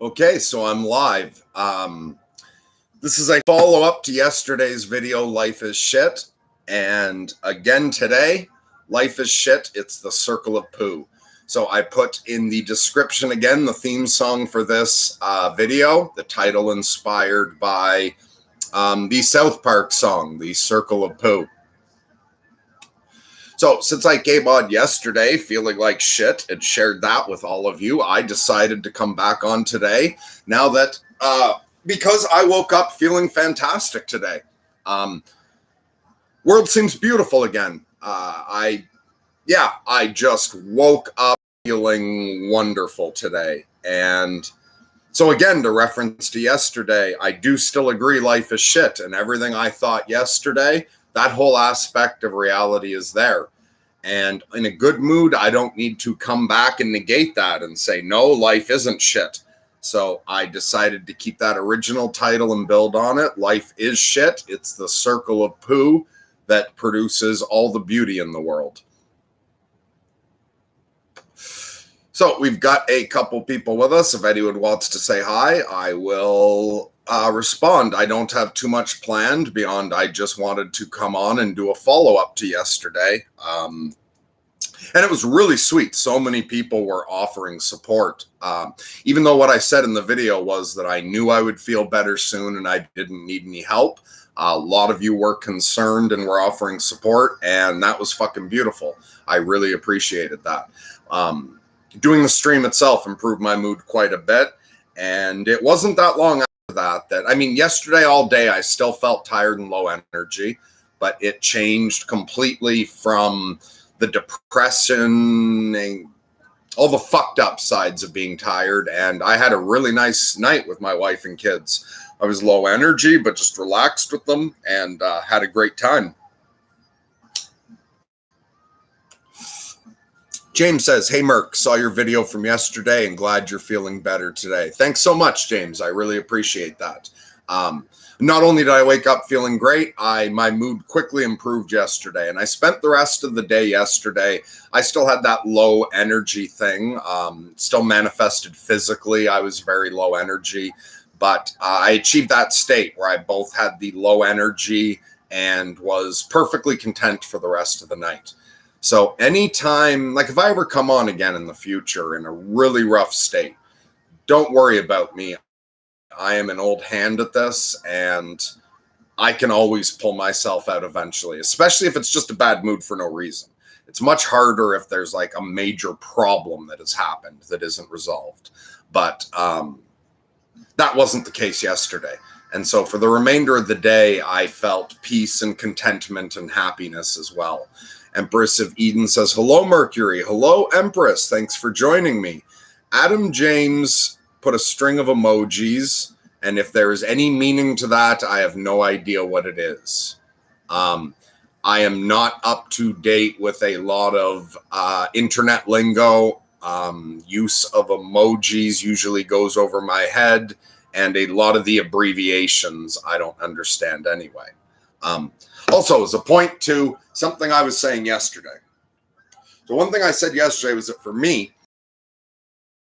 Okay, so I'm live. This is a follow-up to yesterday's video, Life is Shit. And again today, Life is Shit, it's the Circle of Poo. So I put in the description again the theme song for this video, the title inspired by the South Park song, The Circle of Poo. So since I came on yesterday feeling like shit and shared that with all of you, I decided to come back on today now that, because I woke up feeling fantastic today. World seems beautiful again. I just woke up feeling wonderful today. And so again, to reference to yesterday, I do still agree life is shit, and everything I thought yesterday, that whole aspect of reality is there. And in a good mood, I don't need to come back and negate that and say, no, life isn't shit. So I decided to keep that original title and build on it. Life is shit. It's the circle of poo that produces all the beauty in the world. So we've got a couple people with us. If anyone wants to say hi, I will respond. I don't have too much planned beyond I just wanted to come on and do a follow-up to yesterday. And it was really sweet. So many people were offering support. Even though what I said in the video was that I knew I would feel better soon and I didn't need any help. A lot of you were concerned and were offering support, and that was fucking beautiful. I really appreciated that. Doing the stream itself improved my mood quite a bit, and it wasn't that long after that, I mean, yesterday all day I still felt tired and low energy, but it changed completely from the depression and all the fucked up sides of being tired, and I had a really nice night with my wife and kids. I was low energy, but just relaxed with them and had a great time. James says, hey, Merc, saw your video from yesterday and glad you're feeling better today. Thanks so much, James. I really appreciate that. Not only did I wake up feeling great, my mood quickly improved yesterday. And I spent the rest of the day yesterday. I still had that low energy thing, still manifested physically. I was very low energy, but I achieved that state where I both had the low energy and was perfectly content for the rest of the night. So anytime, like if I ever come on again in the future in a really rough state, don't worry about me. I am an old hand at this, and I can always pull myself out eventually, especially if it's just a bad mood for no reason. It's much harder if there's like a major problem that has happened that isn't resolved. But that wasn't the case yesterday. And so for the remainder of the day, I felt peace and contentment and happiness as well. Empress of Eden says, hello, Mercury. Hello, Empress. Thanks for joining me. Adam James put a string of emojis, and if there is any meaning to that, I have no idea what it is. I am not up to date with a lot of internet lingo. Use of emojis usually goes over my head, and a lot of the abbreviations I don't understand anyway. Also, as a point to something I was saying yesterday. So one thing I said yesterday was that for me,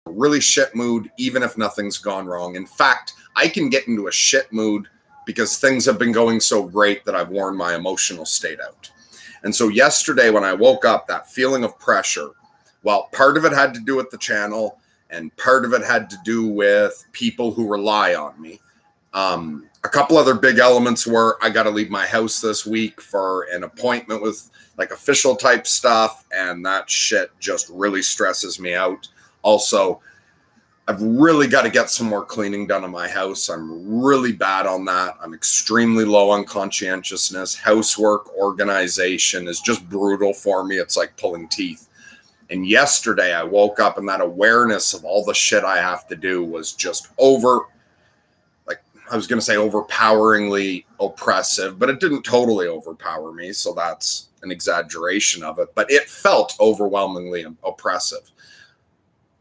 a really shit mood, even if nothing's gone wrong. In fact, I can get into a shit mood because things have been going so great that I've worn my emotional state out. And so yesterday when I woke up, that feeling of pressure, well, part of it had to do with the channel and part of it had to do with people who rely on me. A couple other big elements were I got to leave my house this week for an appointment with like official type stuff, and that shit just really stresses me out. Also, I've really got to get some more cleaning done in my house. I'm really bad on that. I'm extremely low on conscientiousness. Housework, organization is just brutal for me. It's like pulling teeth. And yesterday I woke up and that awareness of all the shit I have to do was just I was going to say overpoweringly oppressive, but it didn't totally overpower me. So that's an exaggeration of it, but it felt overwhelmingly oppressive.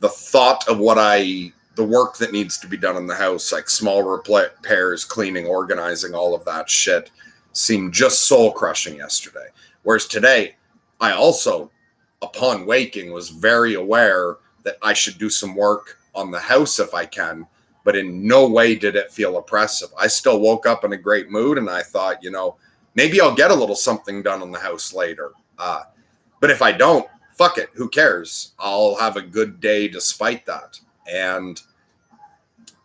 The thought of the work that needs to be done in the house, like small repairs, cleaning, organizing, all of that shit seemed just soul crushing yesterday. Whereas today, I also, upon waking, was very aware that I should do some work on the house if I can, but in no way did it feel oppressive. I still woke up in a great mood, and I thought, maybe I'll get a little something done in the house later. But if I don't, fuck it, who cares? I'll have a good day despite that. And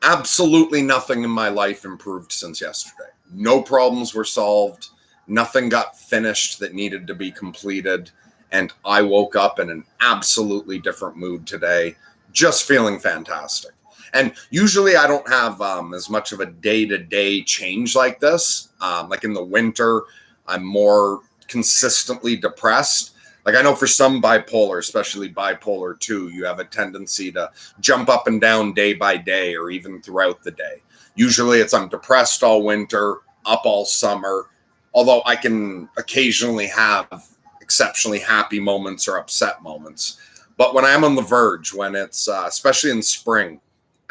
absolutely nothing in my life improved since yesterday. No problems were solved. Nothing got finished that needed to be completed. And I woke up in an absolutely different mood today, just feeling fantastic. And usually I don't have as much of a day-to-day change like this. Like in the winter, I'm more consistently depressed. Like I know for some bipolar, especially bipolar 2, you have a tendency to jump up and down day by day or even throughout the day. Usually I'm depressed all winter, up all summer, although I can occasionally have exceptionally happy moments or upset moments. But when I'm on the verge, when it's especially in spring,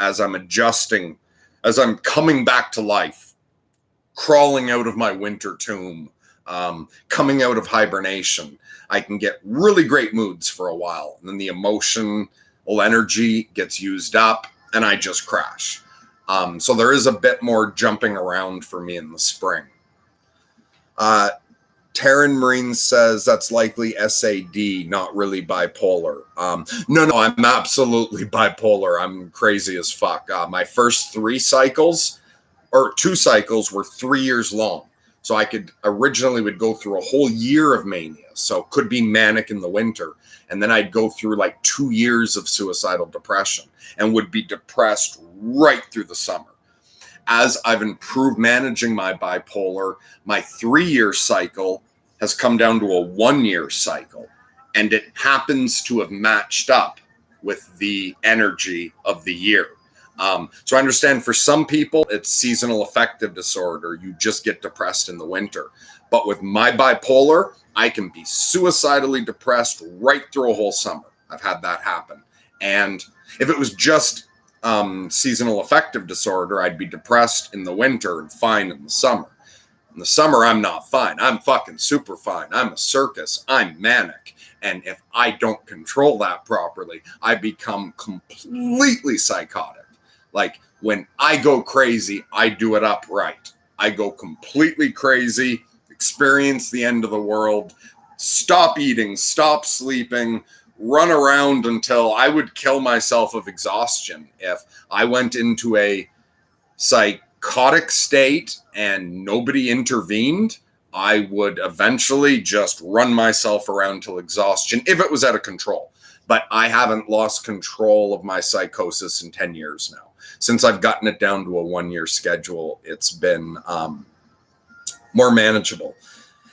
as I'm adjusting, as I'm coming back to life, crawling out of my winter tomb, coming out of hibernation, I can get really great moods for a while. And then the emotional energy gets used up and I just crash. So there is a bit more jumping around for me in the spring. Taryn Marine says that's likely SAD, not really bipolar. No, I'm absolutely bipolar. I'm crazy as fuck. My first 2 cycles were 3 years long. So I originally would go through a whole year of mania. So could be manic in the winter. And then I'd go through like 2 years of suicidal depression and would be depressed right through the summer. As I've improved managing my bipolar, my 3-year cycle has come down to a 1-year cycle. And it happens to have matched up with the energy of the year. So I understand for some people, it's seasonal affective disorder. You just get depressed in the winter. But with my bipolar, I can be suicidally depressed right through a whole summer. I've had that happen. And if it was just seasonal affective disorder, I'd be depressed in the winter and fine in the summer. In the summer, I'm not fine. I'm fucking super fine. I'm a circus. I'm manic. And if I don't control that properly, I become completely psychotic. Like when I go crazy, I do it upright. I go completely crazy, experience the end of the world, stop eating, stop sleeping, run around until I would kill myself of exhaustion. If I went into a psychotic state and nobody intervened, I would eventually just run myself around till exhaustion if it was out of control. But I haven't lost control of my psychosis in 10 years now. Since I've gotten it down to a 1-year schedule, it's been more manageable.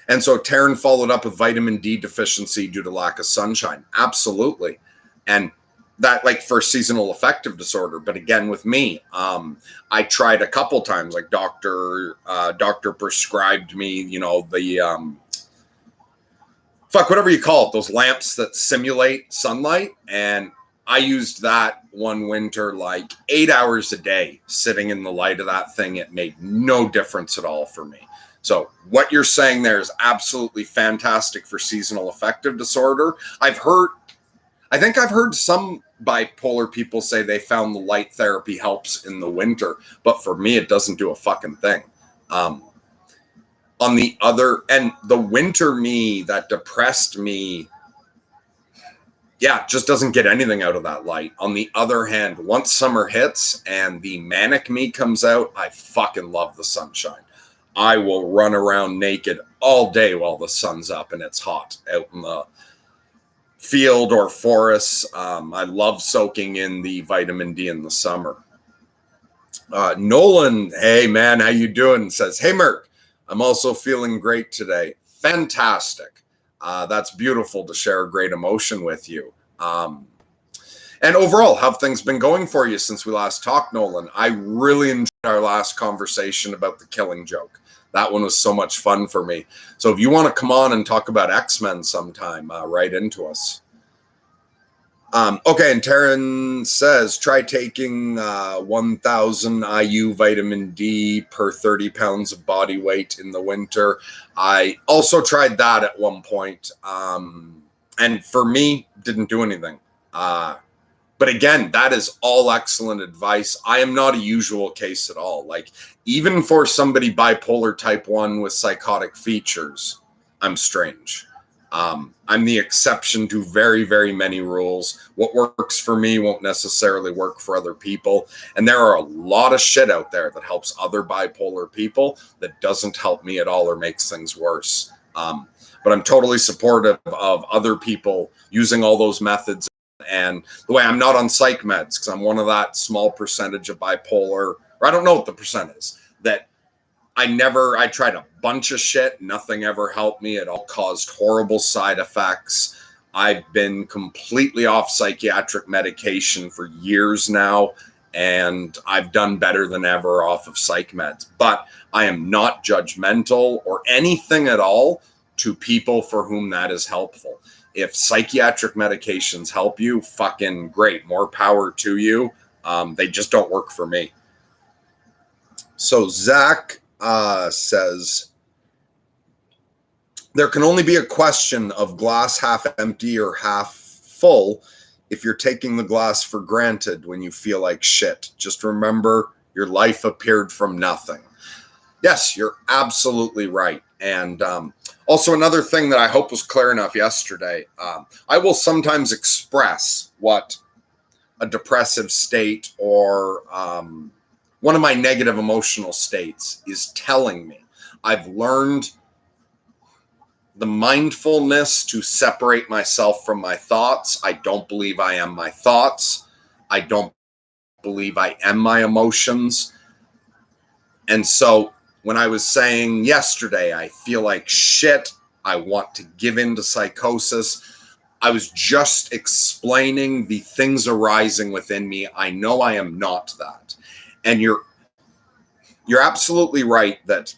And so Taryn followed up with vitamin D deficiency due to lack of sunshine. Absolutely. And that like for seasonal affective disorder. But again, with me, I tried a couple times, like doctor prescribed me, the whatever you call it, those lamps that simulate sunlight. And I used that one winter like 8 hours a day sitting in the light of that thing. It made no difference at all for me. So what you're saying there is absolutely fantastic for seasonal affective disorder. I think I've heard some bipolar people say they found the light therapy helps in the winter, but for me, it doesn't do a fucking thing. On the other, and the winter me that depressed me, just doesn't get anything out of that light. On the other hand, once summer hits and the manic me comes out, I fucking love the sunshine. I will run around naked all day while the sun's up and it's hot out in the field or forests. I love soaking in the vitamin D in the summer. Nolan, hey man, how you doing? Says, hey Merc, I'm also feeling great today. Fantastic. That's beautiful to share a great emotion with you. And overall, how have things been going for you since we last talked, Nolan? I really enjoyed our last conversation about the Killing Joke. That one was so much fun for me. So if you want to come on and talk about X-Men sometime, write into us. Okay, and Taryn says, try taking 1,000 IU vitamin D per 30 pounds of body weight in the winter. I also tried that at one point. And for me, didn't do anything. But again, that is all excellent advice. I am not a usual case at all. Like, even for somebody bipolar type 1 with psychotic features, I'm strange. I'm the exception to very, very many rules. What works for me won't necessarily work for other people. And there are a lot of shit out there that helps other bipolar people that doesn't help me at all or makes things worse. But I'm totally supportive of other people using all those methods. And the way I'm not on psych meds, because I'm one of that small percentage of bipolar, or I don't know what the percent is, that I tried a bunch of shit. Nothing ever helped me. It all caused horrible side effects. I've been completely off psychiatric medication for years now, and I've done better than ever off of psych meds. But I am not judgmental or anything at all to people for whom that is helpful. If psychiatric medications help you, fucking great. More power to you. They just don't work for me. So Zach says, there can only be a question of glass half empty or half full if you're taking the glass for granted when you feel like shit. Just remember, your life appeared from nothing. Yes, you're absolutely right. And also another thing that I hope was clear enough yesterday, I will sometimes express what a depressive state or one of my negative emotional states is telling me. I've learned the mindfulness to separate myself from my thoughts. I don't believe I am my thoughts. I don't believe I am my emotions. And so when I was saying yesterday, I feel like shit, I want to give in to psychosis, I was just explaining the things arising within me. I know I am not that. And you're absolutely right that,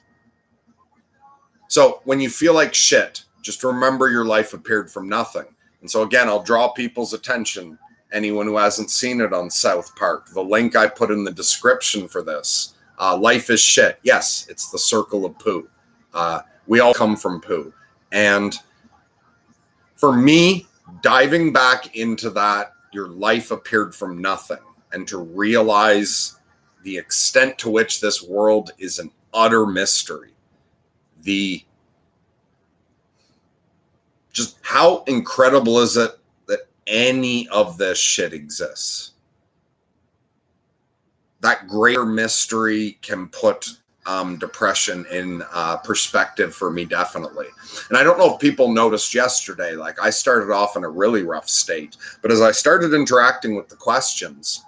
so when you feel like shit, just remember your life appeared from nothing. And so again, I'll draw people's attention, anyone who hasn't seen it on South Park, the link I put in the description for this, life is shit. Yes, it's the circle of poo. We all come from poo. And for me, diving back into that, your life appeared from nothing, and to realize the extent to which this world is an utter mystery. Just how incredible is it that any of this shit exists? That greater mystery can put depression in perspective for me, definitely. And I don't know if people noticed yesterday, like I started off in a really rough state, but as I started interacting with the questions,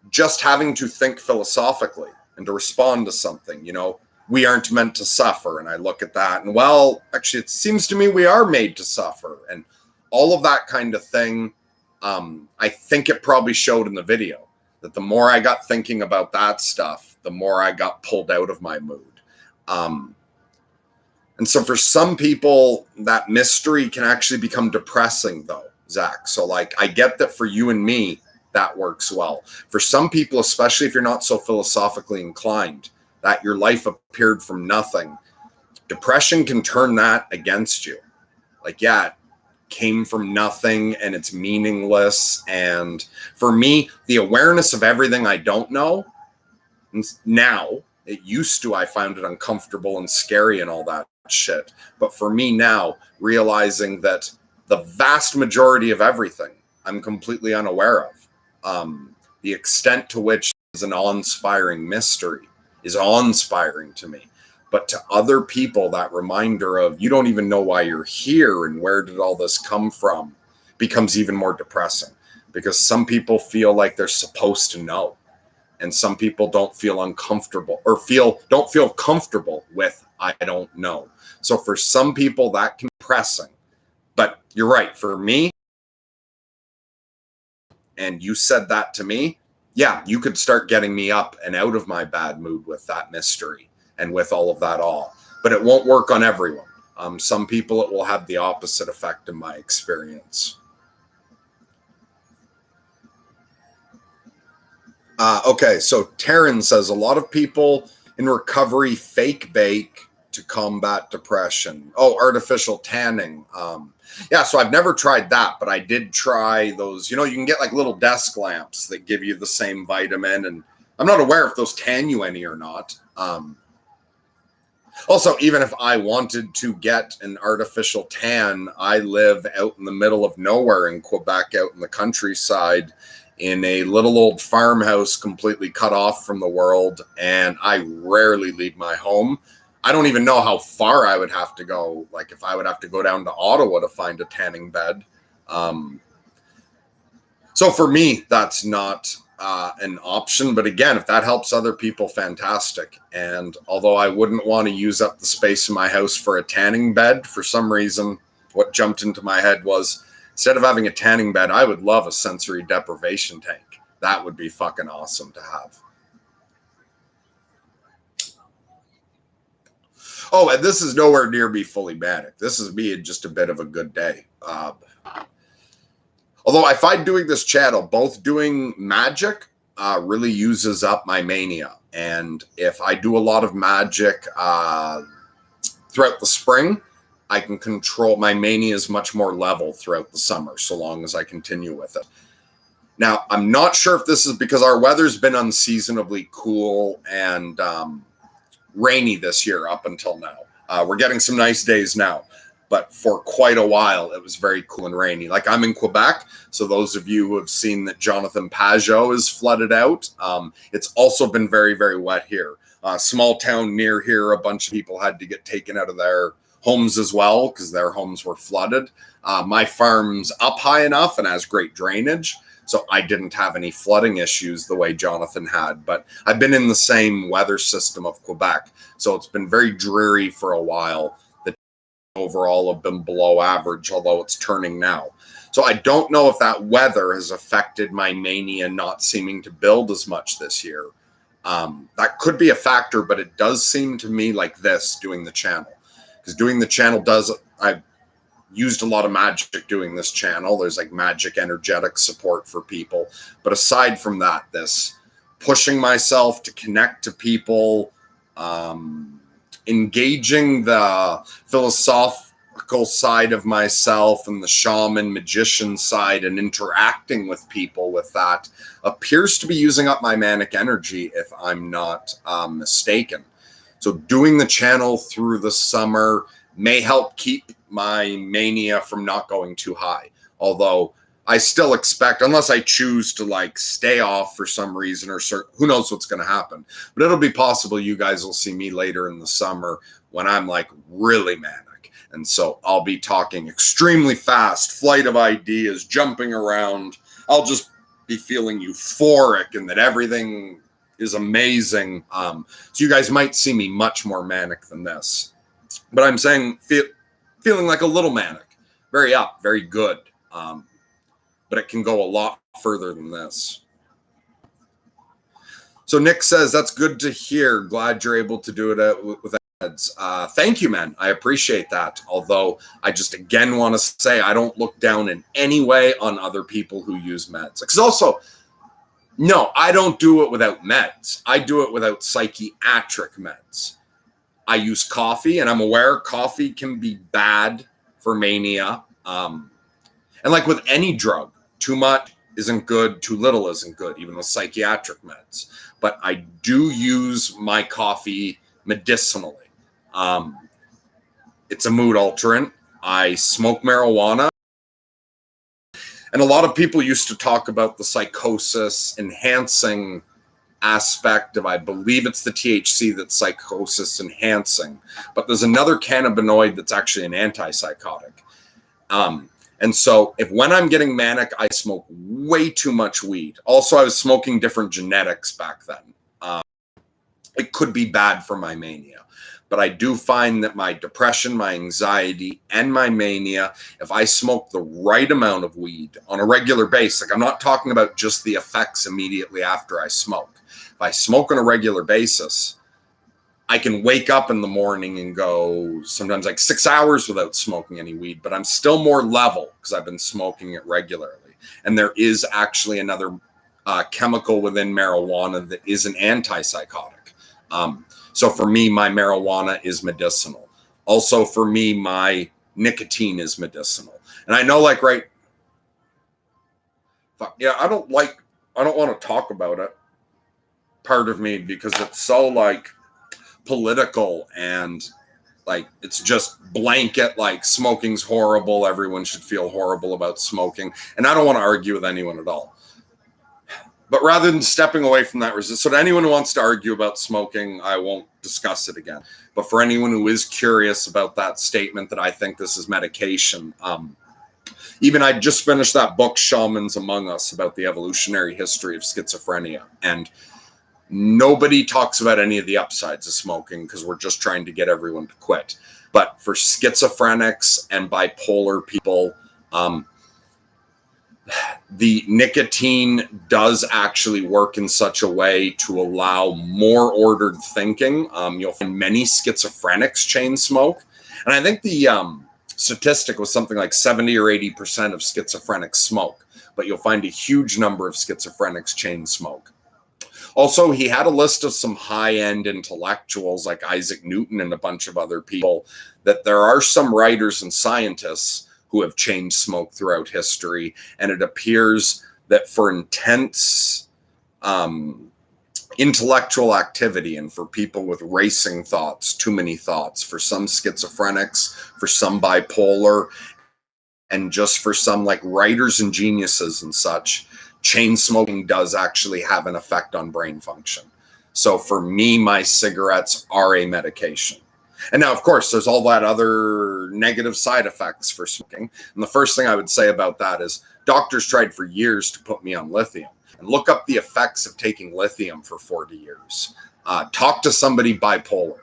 just having to think philosophically and to respond to something, we aren't meant to suffer. And I look at that and, well, actually, it seems to me we are made to suffer. And all of that kind of thing, I think it probably showed in the video that the more I got thinking about that stuff, the more I got pulled out of my mood. And so for some people, that mystery can actually become depressing, though, Zach. So, like, I get that for you and me, that works well. For some people, especially if you're not so philosophically inclined, that your life appeared from nothing, depression can turn that against you. Like, yeah, it came from nothing and it's meaningless. And for me, the awareness of everything I don't know, now, it used to, I found it uncomfortable and scary and all that shit. But for me now, realizing that the vast majority of everything I'm completely unaware of, the extent to which is an awe-inspiring mystery is awe-inspiring to me. But to other people, that reminder of you don't even know why you're here and where did all this come from becomes even more depressing, because some people feel like they're supposed to know. And some people don't feel uncomfortable or don't feel comfortable with, I don't know. So for some people that can be depressing. But you're right, for me, and you said that to me, yeah, you could start getting me up and out of my bad mood with that mystery and with all of that awe. But it won't work on everyone. Some people, it will have the opposite effect in my experience. Okay, so Taryn says, a lot of people in recovery fake bake to combat depression. Oh, artificial tanning. Yeah, so I've never tried that, but I did try those. You know, you can get like little desk lamps that give you the same vitamin, and I'm not aware if those tan you any or not. Also, even if I wanted to get an artificial tan, I live out in the middle of nowhere in Quebec, out in the countryside, in a little old farmhouse completely cut off from the world, and I rarely leave my home. I don't even know how far I would have to go, like if I would have to go down to Ottawa to find a tanning bed. So for me, that's not an option. But again, if that helps other people, fantastic. And although I wouldn't want to use up the space in my house for a tanning bed, for some reason, what jumped into my head was instead of having a tanning bed, I would love a sensory deprivation tank. That would be fucking awesome to have. Oh, and this is nowhere near me fully manic. This is me in just a bit of a good day. Although I find doing this channel, both doing magic really uses up my mania. And if I do a lot of magic throughout the spring, I can control my mania is much more level throughout the summer, so long as I continue with it. Now, I'm not sure if this is because our weather's been unseasonably cool and rainy this year up until now. We're getting some nice days now, but for quite a while, it was very cool and rainy. Like I'm in Quebec, so those of you who have seen that Jonathan Pajot is flooded out, it's also been very, very wet here. Small town near here, a bunch of people had to get taken out of their homes as well because their homes were flooded. My farm's up high enough and has great drainage, so I didn't have any flooding issues the way Jonathan had. But I've been in the same weather system of Quebec, so it's been very dreary for a while. The overall have been below average, although it's turning now. So I don't know if that weather has affected my mania not seeming to build as much this year. That could be a factor, but it does seem to me like this doing the channel. Because doing the channel does, I've used a lot of magic doing this channel. There's like magic energetic support for people. But aside from that, this pushing myself to connect to people, engaging the philosophical side of myself and the shaman magician side and interacting with people with that appears to be using up my manic energy if I'm not mistaken. So doing the channel through the summer may help keep my mania from not going too high. Although I still expect, unless I choose to like stay off for some reason or who knows what's going to happen. But it'll be possible you guys will see me later in the summer when I'm like really manic. And so I'll be talking extremely fast, flight of ideas, jumping around. I'll just be feeling euphoric and that everything is amazing. So you guys might see me much more manic than this, but I'm saying feeling like a little manic, very up, very good. But it can go a lot further than this. So Nick says, that's good to hear. Glad you're able to do it with meds. Thank you, man. I appreciate that. Although I just again want to say I don't look down in any way on other people who use meds. Because also, no, I don't do it without meds. I do it without psychiatric meds. I use coffee, and I'm aware coffee can be bad for mania. And like with any drug, too much isn't good, too little isn't good, even with psychiatric meds. But I do use my coffee medicinally. It's a mood alterant. I smoke marijuana. And a lot of people used to talk about the psychosis enhancing aspect of, I believe it's the THC that's psychosis enhancing, but there's another cannabinoid that's actually an antipsychotic. And so if when I'm getting manic, I smoke way too much weed. Also, I was smoking different genetics back then. It could be bad for my mania. But I do find that my depression, my anxiety, and my mania, if I smoke the right amount of weed on a regular basis, like I'm not talking about just the effects immediately after I smoke. If I smoke on a regular basis, I can wake up in the morning and go sometimes like 6 hours without smoking any weed, but I'm still more level because I've been smoking it regularly. And there is actually another chemical within marijuana that is an antipsychotic. So for me, my marijuana is medicinal. Also for me, my nicotine is medicinal. And I know, like, right, yeah, I don't want to talk about it, part of me, because it's so, like, political and, like, it's just blanket, like, smoking's horrible, everyone should feel horrible about smoking, and I don't want to argue with anyone at all. But rather than stepping away from that resistance, so to anyone who wants to argue about smoking, I won't discuss it again. But for anyone who is curious about that statement that I think this is medication, even I just finished that book, Shamans Among Us, about the evolutionary history of schizophrenia, and nobody talks about any of the upsides of smoking because we're just trying to get everyone to quit. But for schizophrenics and bipolar people, the nicotine does actually work in such a way to allow more ordered thinking. You'll find many schizophrenics chain smoke. And I think the statistic was something like 70 or 80% of schizophrenics smoke, but you'll find a huge number of schizophrenics chain smoke. Also, he had a list of some high-end intellectuals like Isaac Newton and a bunch of other people, that there are some writers and scientists who have chain smoked throughout history, and it appears that for intense intellectual activity and for people with racing thoughts, too many thoughts, for some schizophrenics, for some bipolar, and just for some, like, writers and geniuses and such, chain smoking does actually have an effect on brain function. So for me, my cigarettes are a medication. And now, of course, there's all that other negative side effects for smoking. And the first thing I would say about that is doctors tried for years to put me on lithium. And look up the effects of taking lithium for 40 years. Talk to somebody bipolar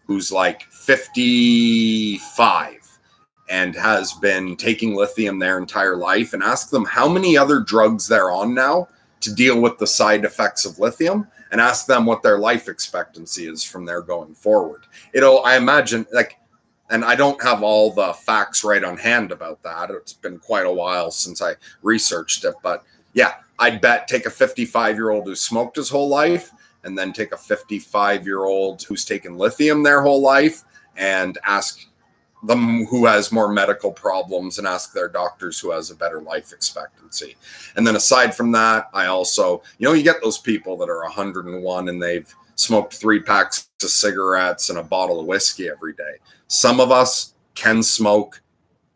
who's like 55 and has been taking lithium their entire life, and ask them how many other drugs they're on now to deal with the side effects of lithium, and ask them what their life expectancy is from there going forward. I imagine, like, and I don't have all the facts right on hand about that. It's been quite a while since I researched it, but yeah, I'd bet take a 55-year-old who smoked his whole life, and then take a 55-year-old who's taken lithium their whole life, and ask them who has more medical problems, and ask their doctors who has a better life expectancy. And then aside from that, I also, you get those people that are 101 and they've smoked 3 packs of cigarettes and a bottle of whiskey every day. Some of us can smoke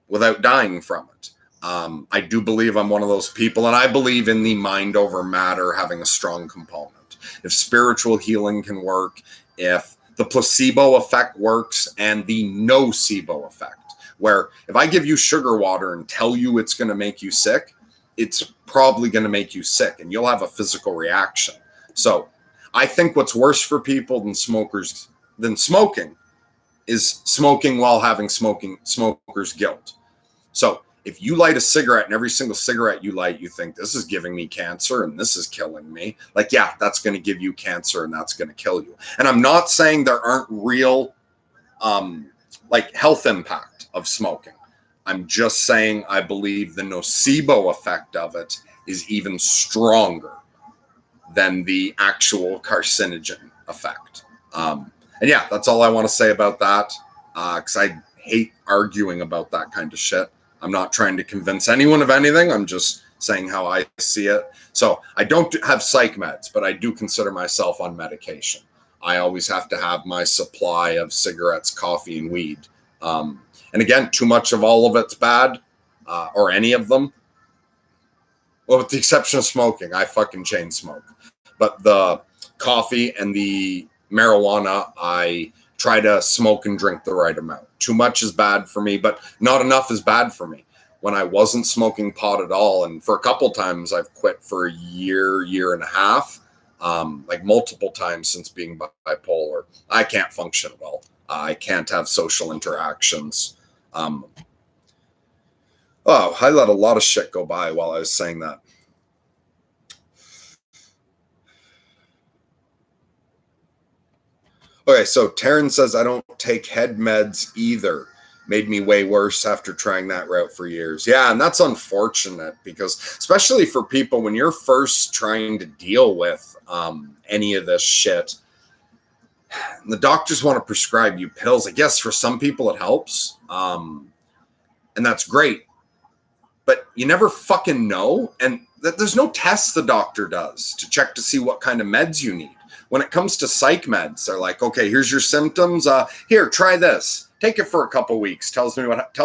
without dying from it. I do believe I'm one of those people, and I believe in the mind over matter having a strong component. If spiritual healing can work, if the placebo effect works, and the nocebo effect, where if I give you sugar water and tell you it's going to make you sick, it's probably going to make you sick, and you'll have a physical reaction. So I think what's worse for people than smoking is smoking while having smoker's guilt. So if you light a cigarette and every single cigarette you light, you think this is giving me cancer and this is killing me. Like, yeah, that's going to give you cancer and that's going to kill you. And I'm not saying there aren't real, like, health impact of smoking. I'm just saying I believe the nocebo effect of it is even stronger than the actual carcinogen effect. And yeah, that's all I want to say about that, because I hate arguing about that kind of shit. I'm not trying to convince anyone of anything. I'm just saying how I see it. So I don't have psych meds, but I do consider myself on medication. I always have to have my supply of cigarettes, coffee, and weed. And again, too much of all of it's bad, or any of them. Well, with the exception of smoking, I fucking chain smoke. But the coffee and the marijuana, I try to smoke and drink the right amount. Too much is bad for me, but not enough is bad for me. When I wasn't smoking pot at all, and for a couple times I've quit for a year and a half, like multiple times since being bipolar, I can't function at all. I can't have social interactions. I let a lot of shit go by while I was saying that. Okay, so Taryn says, I don't take head meds either. Made me way worse after trying that route for years. Yeah, and that's unfortunate, because especially for people, when you're first trying to deal with any of this shit, The doctors want to prescribe you pills. I guess for some people it helps. And that's great. But you never fucking know. And there's no tests the doctor does to check to see what kind of meds you need. When it comes to psych meds, they're like, okay, here's your symptoms. Here, try this. Take it for a couple weeks. Tell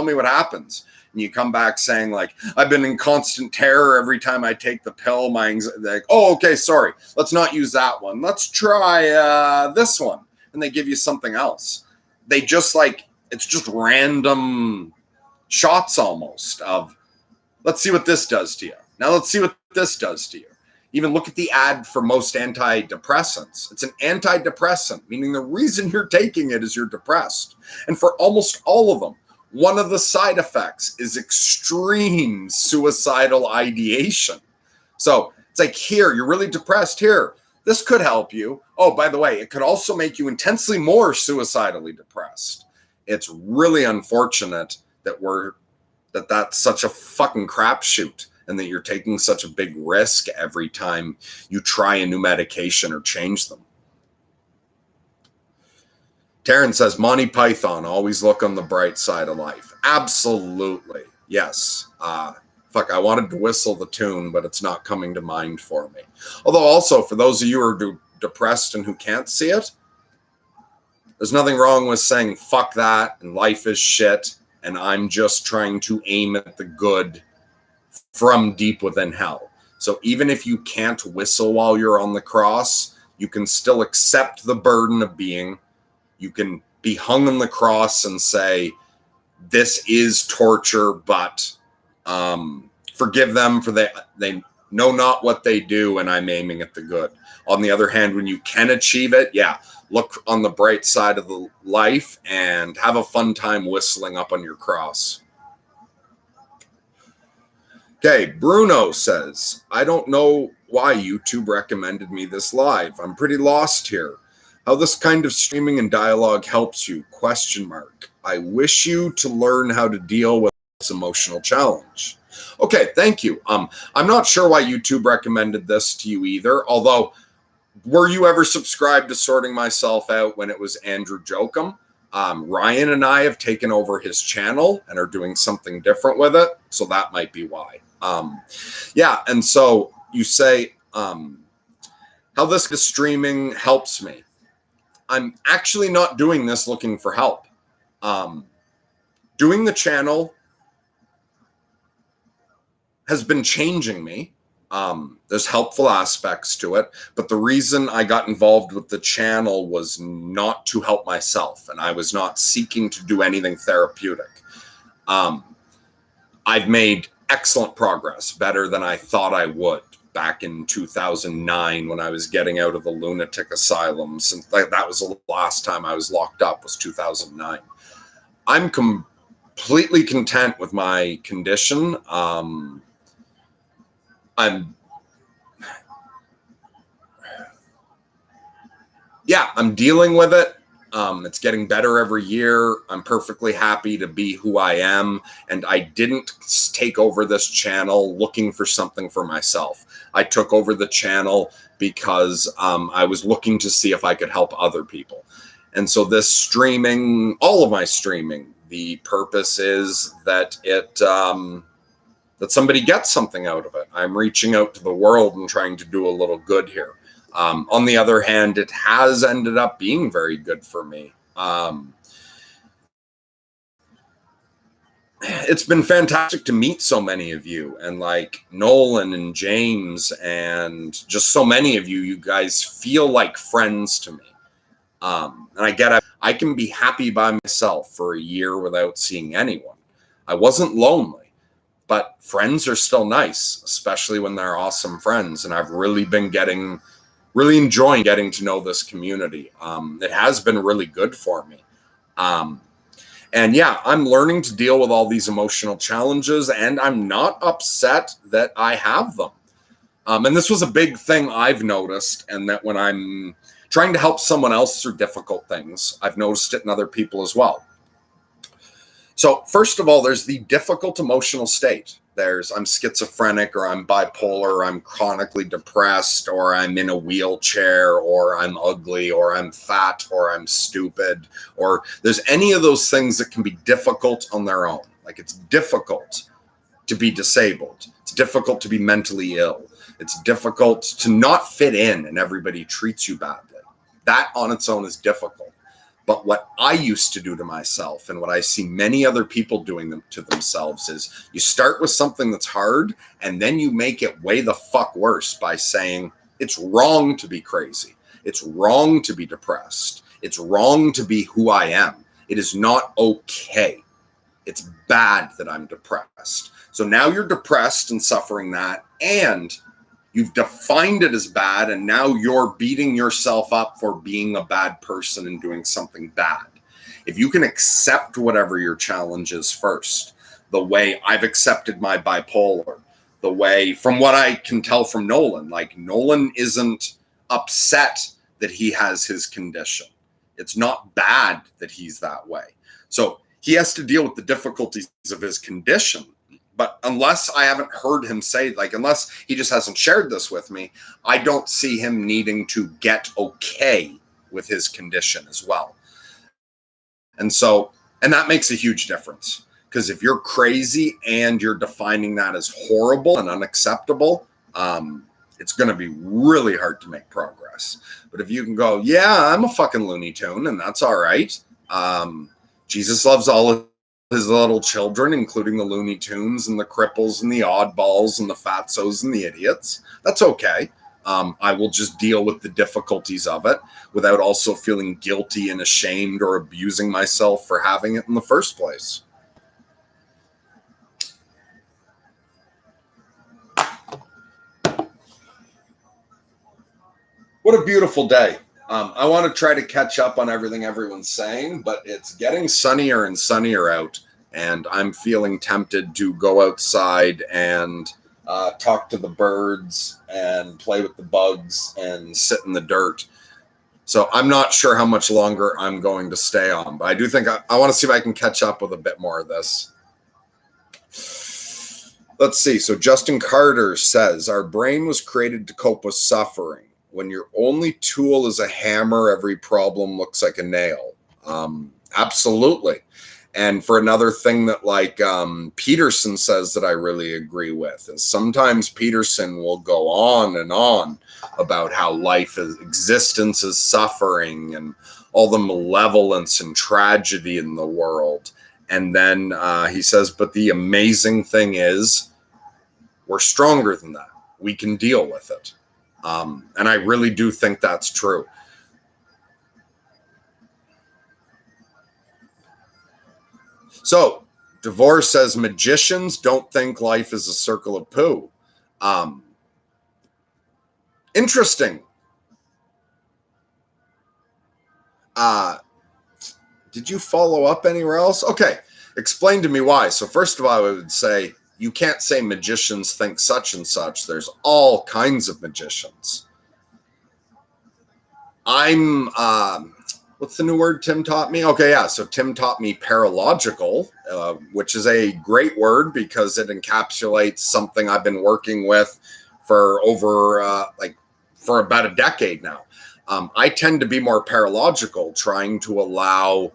me what happens. And you come back saying, like, I've been in constant terror every time I take the pill. My anxiety, like, oh, okay, sorry. Let's not use that one. Let's try this one. And they give you something else. They just it's just random shots almost of, let's see what this does to you. Now let's see what this does to you. Even look at the ad for most antidepressants. It's an antidepressant, meaning the reason you're taking it is you're depressed. And for almost all of them, one of the side effects is extreme suicidal ideation. So it's like, here, you're really depressed. Here, this could help you. Oh, by the way, it could also make you intensely more suicidally depressed. It's really unfortunate that that's such a fucking crapshoot, and that you're taking such a big risk every time you try a new medication or change them. Taryn says, Monty Python, always look on the bright side of life. Absolutely. Yes. I wanted to whistle the tune, but it's not coming to mind for me. Although also, for those of you who are depressed and who can't see it, there's nothing wrong with saying, fuck that, and life is shit, and I'm just trying to aim at the good from deep within hell. So even if you can't whistle while you're on the cross, you can still accept the burden of being. You can be hung on the cross and say, this is torture, but forgive them, for they know not what they do, and I'm aiming at the good. On the other hand, when you can achieve it, yeah, look on the bright side of the life and have a fun time whistling up on your cross. Okay, Bruno says, I don't know why YouTube recommended me this live. I'm pretty lost here. How this kind of streaming and dialogue helps you? ? I wish you to learn how to deal with this emotional challenge. Okay, thank you. I'm not sure why YouTube recommended this to you either, although, were you ever subscribed to Sorting Myself Out when it was Andrew Jokum? Ryan and I have taken over his channel and are doing something different with it, so that might be why. Yeah, and so you say, how this streaming helps me. I'm actually not doing this looking for help. Doing the channel has been changing me. There's helpful aspects to it, but the reason I got involved with the channel was not to help myself, and I was not seeking to do anything therapeutic. I've made excellent progress, better than I thought I would, back in 2009 when I was getting out of the lunatic asylums, and that was the last time I was locked up, was 2009. I'm completely content with my condition. I'm dealing with it. It's getting better every year. I'm perfectly happy to be who I am. And I didn't take over this channel looking for something for myself. I took over the channel because I was looking to see if I could help other people. And so this streaming, all of my streaming, the purpose is that that somebody gets something out of it. I'm reaching out to the world and trying to do a little good here. On the other hand, it has ended up being very good for me. It's been fantastic to meet so many of you, and like Nolan and James and just so many of you. You guys feel like friends to me. And I can be happy by myself for a year without seeing anyone. I wasn't lonely, but friends are still nice, especially when they're awesome friends. And I've really been really enjoying getting to know this community. It has been really good for me. And yeah, I'm learning to deal with all these emotional challenges, and I'm not upset that I have them. And this was a big thing I've noticed, and that when I'm trying to help someone else through difficult things, I've noticed it in other people as well. So first of all, there's the difficult emotional state I'm schizophrenic, or I'm bipolar, or I'm chronically depressed, or I'm in a wheelchair, or I'm ugly, or I'm fat, or I'm stupid, or there's any of those things that can be difficult on their own. Like, it's difficult to be disabled. It's difficult to be mentally ill. It's difficult to not fit in and everybody treats you badly. That on its own is difficult. But what I used to do to myself, and what I see many other people doing to themselves, is you start with something that's hard, and then you make it way the fuck worse by saying, it's wrong to be crazy. It's wrong to be depressed. It's wrong to be who I am. It is not okay. It's bad that I'm depressed. So now you're depressed and suffering that, and you've defined it as bad, and now you're beating yourself up for being a bad person and doing something bad. If you can accept whatever your challenge is first, the way I've accepted my bipolar, the way, from what I can tell from Nolan, like, Nolan isn't upset that he has his condition. It's not bad that he's that way. So he has to deal with the difficulties of his condition. But unless I haven't heard him say, like, unless he just hasn't shared this with me, I don't see him needing to get okay with his condition as well. And so, and that makes a huge difference, because if you're crazy and you're defining that as horrible and unacceptable, it's going to be really hard to make progress. But if you can go, yeah, I'm a fucking Looney Tune, and that's all right. Jesus loves all of his little children, including the Looney Tunes and the cripples and the oddballs and the fatzos and the idiots. That's okay. I will just deal with the difficulties of it without also feeling guilty and ashamed or abusing myself for having it in the first place. What a beautiful day. I want to try to catch up on everything everyone's saying, but it's getting sunnier and sunnier out, and I'm feeling tempted to go outside and talk to the birds and play with the bugs and sit in the dirt. So I'm not sure how much longer I'm going to stay on, but I do think I want to see if I can catch up with a bit more of this. Let's see. So Justin Carter says, our brain was created to cope with suffering. When your only tool is a hammer, every problem looks like a nail. Absolutely. And for another thing that, like, Peterson says that I really agree with, is sometimes Peterson will go on and on about how life is, existence is suffering and all the malevolence and tragedy in the world. And then he says, but the amazing thing is we're stronger than that. We can deal with it. And I really do think that's true. So, Devore says, magicians don't think life is a circle of poo. Interesting. Did you follow up anywhere else? Okay, explain to me why. So first of all, I would say, you can't say magicians think such and such. There's all kinds of magicians. I'm, what's the new word Tim taught me? Okay, yeah, so Tim taught me paralogical, which is a great word because it encapsulates something I've been working with for over, for about a decade now. I tend to be more paralogical, trying to allow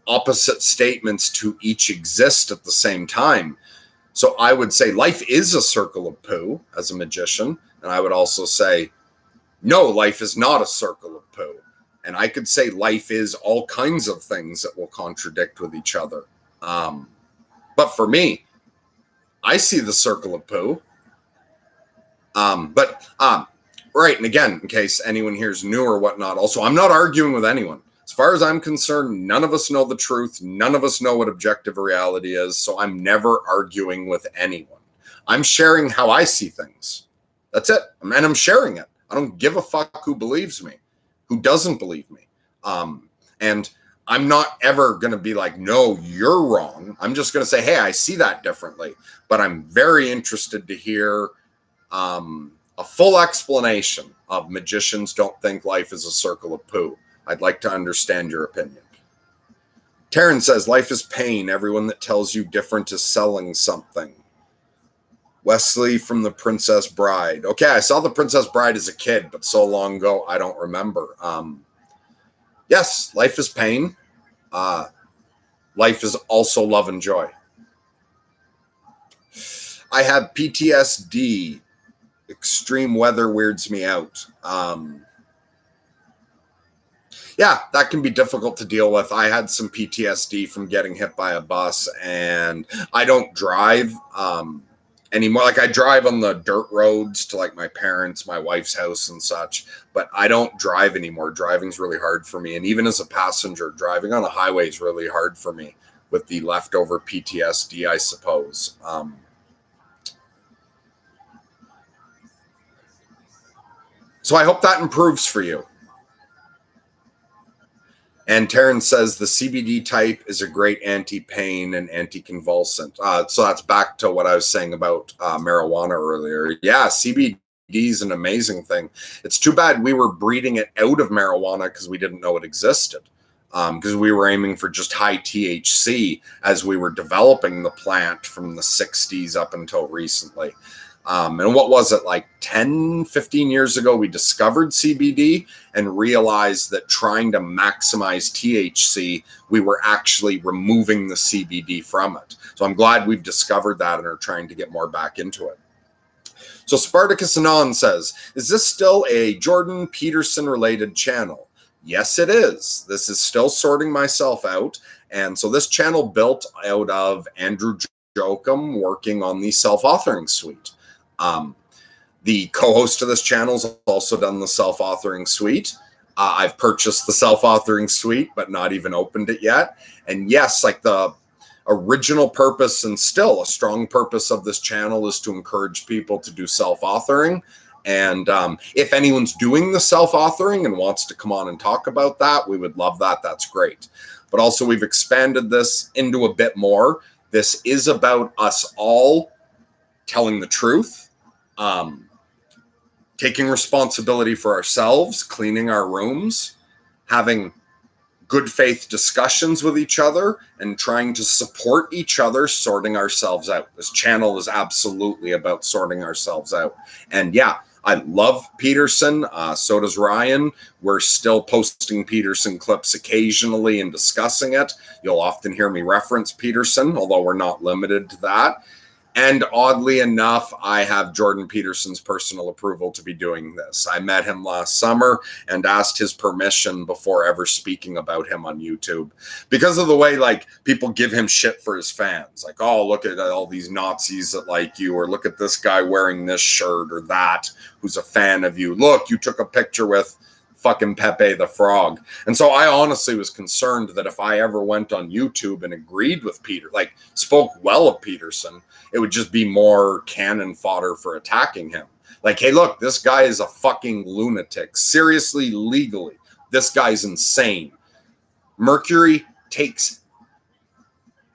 opposite statements to each exist at the same time. So I would say life is a circle of poo as a magician. And I would also say, no, life is not a circle of poo. And I could say life is all kinds of things that will contradict with each other. But for me, I see the circle of poo. Right. And again, in case anyone here is new or whatnot, also, I'm not arguing with anyone. As far as I'm concerned, none of us know the truth. None of us know what objective reality is. So I'm never arguing with anyone. I'm sharing how I see things. That's it. And I'm sharing it. I don't give a fuck who believes me, who doesn't believe me. And I'm not ever going to be like, no, you're wrong. I'm just going to say, hey, I see that differently. But I'm very interested to hear a full explanation of magicians don't think life is a circle of poo. I'd like to understand your opinion. Taryn says, life is pain. Everyone that tells you different is selling something. Wesley from The Princess Bride. Okay, I saw The Princess Bride as a kid, but so long ago, I don't remember. Yes, life is pain. Life is also love and joy. I have PTSD. Extreme weather weirds me out. Yeah, that can be difficult to deal with. I had some PTSD from getting hit by a bus, and I don't drive anymore. Like, I drive on the dirt roads to like my parents, my wife's house and such, but I don't drive anymore. Driving's really hard for me. And even as a passenger, driving on a highway is really hard for me with the leftover PTSD, I suppose. So I hope that improves for you. And Terrence says the CBD type is a great anti-pain and anticonvulsant. So that's back to what I was saying about marijuana earlier. Yeah, CBD is an amazing thing. It's too bad we were breeding it out of marijuana because we didn't know it existed. Because we were aiming for just high THC as we were developing the plant from the 60s up until recently. And what was it, like 10, 15 years ago, we discovered CBD and realized that trying to maximize THC, we were actually removing the CBD from it. So I'm glad we've discovered that and are trying to get more back into it. So Spartacus Anon says, is this still a Jordan Peterson related channel? Yes, it is. This is still sorting myself out. And so this channel built out of Andrew Jokum working on the self-authoring suite. The co-host of this channel has also done the self-authoring suite. I've purchased the self-authoring suite, but not even opened it yet. And yes, like the original purpose and still a strong purpose of this channel is to encourage people to do self-authoring. And if anyone's doing the self-authoring and wants to come on and talk about that, we would love that. That's great. But also we've expanded this into a bit more. This is about us all telling the truth. Taking responsibility for ourselves, cleaning our rooms, having good faith discussions with each other, and trying to support each other, sorting ourselves out. This channel is absolutely about sorting ourselves out. And yeah, I love Peterson. So does Ryan. We're still posting Peterson clips occasionally and discussing it. You'll often hear me reference Peterson, although we're not limited to that. And oddly enough, I have Jordan Peterson's personal approval to be doing this. I met him last summer and asked his permission before ever speaking about him on YouTube because of the way like people give him shit for his fans. Like, oh, look at all these Nazis that like you, or look at this guy wearing this shirt or that who's a fan of you. Look, you took a picture with fucking Pepe the Frog. And so I honestly was concerned that if I ever went on YouTube and agreed with Peter, like spoke well of Peterson, it would just be more cannon fodder for attacking him. Like, hey, look, this guy is a fucking lunatic. Seriously, legally, this guy's insane. Mercury takes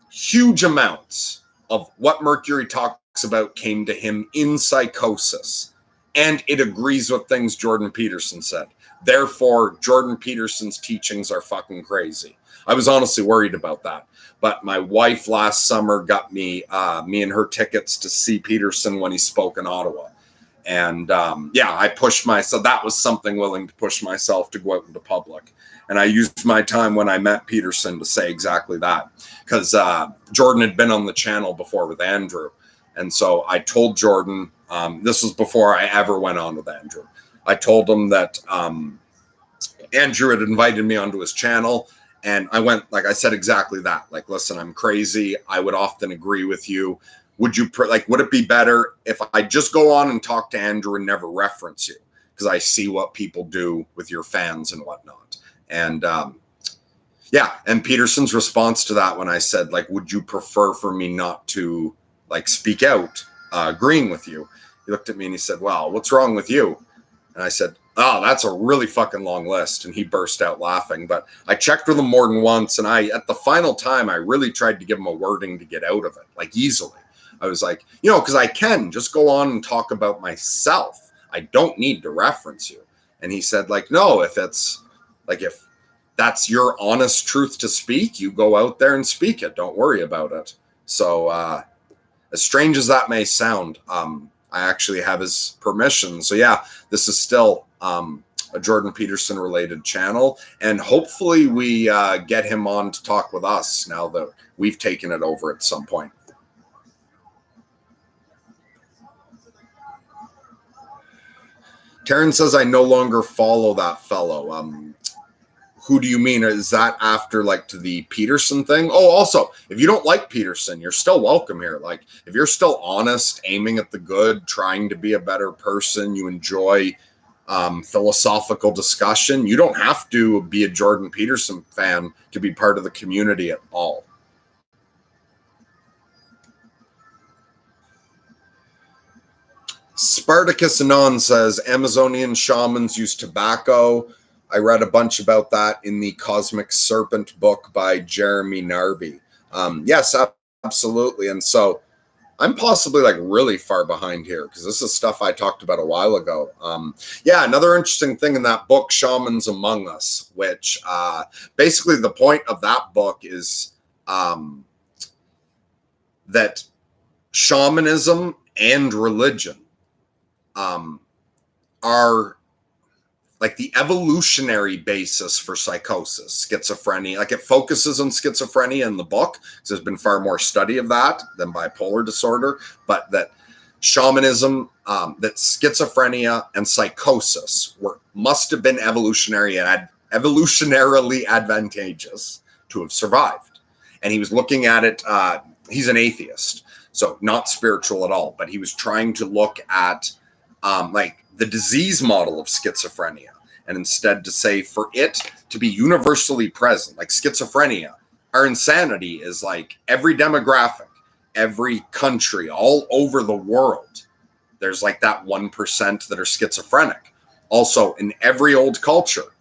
huge amounts of what Mercury talks about came to him in psychosis. And it agrees with things Jordan Peterson said. Therefore, Jordan Peterson's teachings are fucking crazy. I was honestly worried about that. But my wife last summer got me and her tickets to see Peterson when he spoke in Ottawa. And yeah, I pushed myself. That was something willing to push myself to go out into public. And I used my time when I met Peterson to say exactly that. Because Jordan had been on the channel before with Andrew. And so I told Jordan, this was before I ever went on with Andrew. I told him that Andrew had invited me onto his channel, and I went, like I said, exactly that. Like, listen, I'm crazy. I would often agree with you. Would it be better if I just go on and talk to Andrew and never reference you? Because I see what people do with your fans and whatnot. And yeah, and Peterson's response to that when I said, like, would you prefer for me not to like speak out, agreeing with you? He looked at me and he said, well, what's wrong with you? And I said, oh, that's a really fucking long list. And he burst out laughing. But I checked with him more than once. And at the final time, I really tried to give him a wording to get out of it, like easily. I was like, because I can just go on and talk about myself. I don't need to reference you. And he said, like, no, if that's your honest truth to speak, you go out there and speak it. Don't worry about it. So, as strange as that may sound, I actually have his permission. So yeah, this is still a Jordan Peterson related channel, and hopefully we get him on to talk with us now that we've taken it over at some point. Taryn says, I no longer follow that fellow. Who do you mean? Is that after like to the Peterson thing? Oh, also, if you don't like Peterson, you're still welcome here. Like if you're still honest, aiming at the good, trying to be a better person, you enjoy philosophical discussion, you don't have to be a Jordan Peterson fan to be part of the community at all. Spartacus Anon says Amazonian shamans use tobacco. I read a bunch about that in the Cosmic Serpent book by Jeremy Narby. Yes, absolutely. And so I'm possibly like really far behind here because this is stuff I talked about a while ago. Yeah, another interesting thing in that book, Shamans Among Us, which basically the point of that book is that shamanism and religion are like the evolutionary basis for psychosis, schizophrenia. Like it focuses on schizophrenia in the book because there's been far more study of that than bipolar disorder, but that shamanism, that schizophrenia and psychosis must have been evolutionarily advantageous to have survived. And he was looking at it, he's an atheist, so not spiritual at all, but he was trying to look at like the disease model of schizophrenia, and instead to say for it to be universally present, like schizophrenia, our insanity is like every demographic, every country, all over the world. There's like that 1% that are schizophrenic. Also, in every old culture,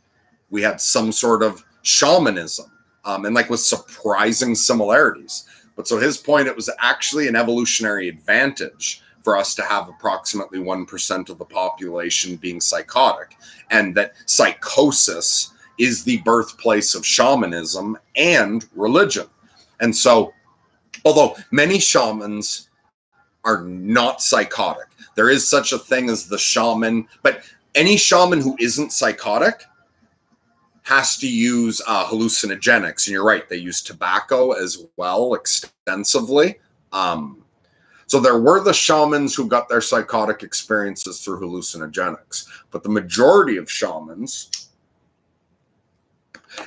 we had some sort of shamanism, and like with surprising similarities. But so his point, it was actually an evolutionary advantage for us to have approximately 1% of the population being psychotic, and that psychosis is the birthplace of shamanism and religion. And so, although many shamans are not psychotic, there is such a thing as the shaman, but any shaman who isn't psychotic has to use hallucinogenics. And you're right, they use tobacco as well extensively. So there were the shamans who got their psychotic experiences through hallucinogenics, but the majority of shamans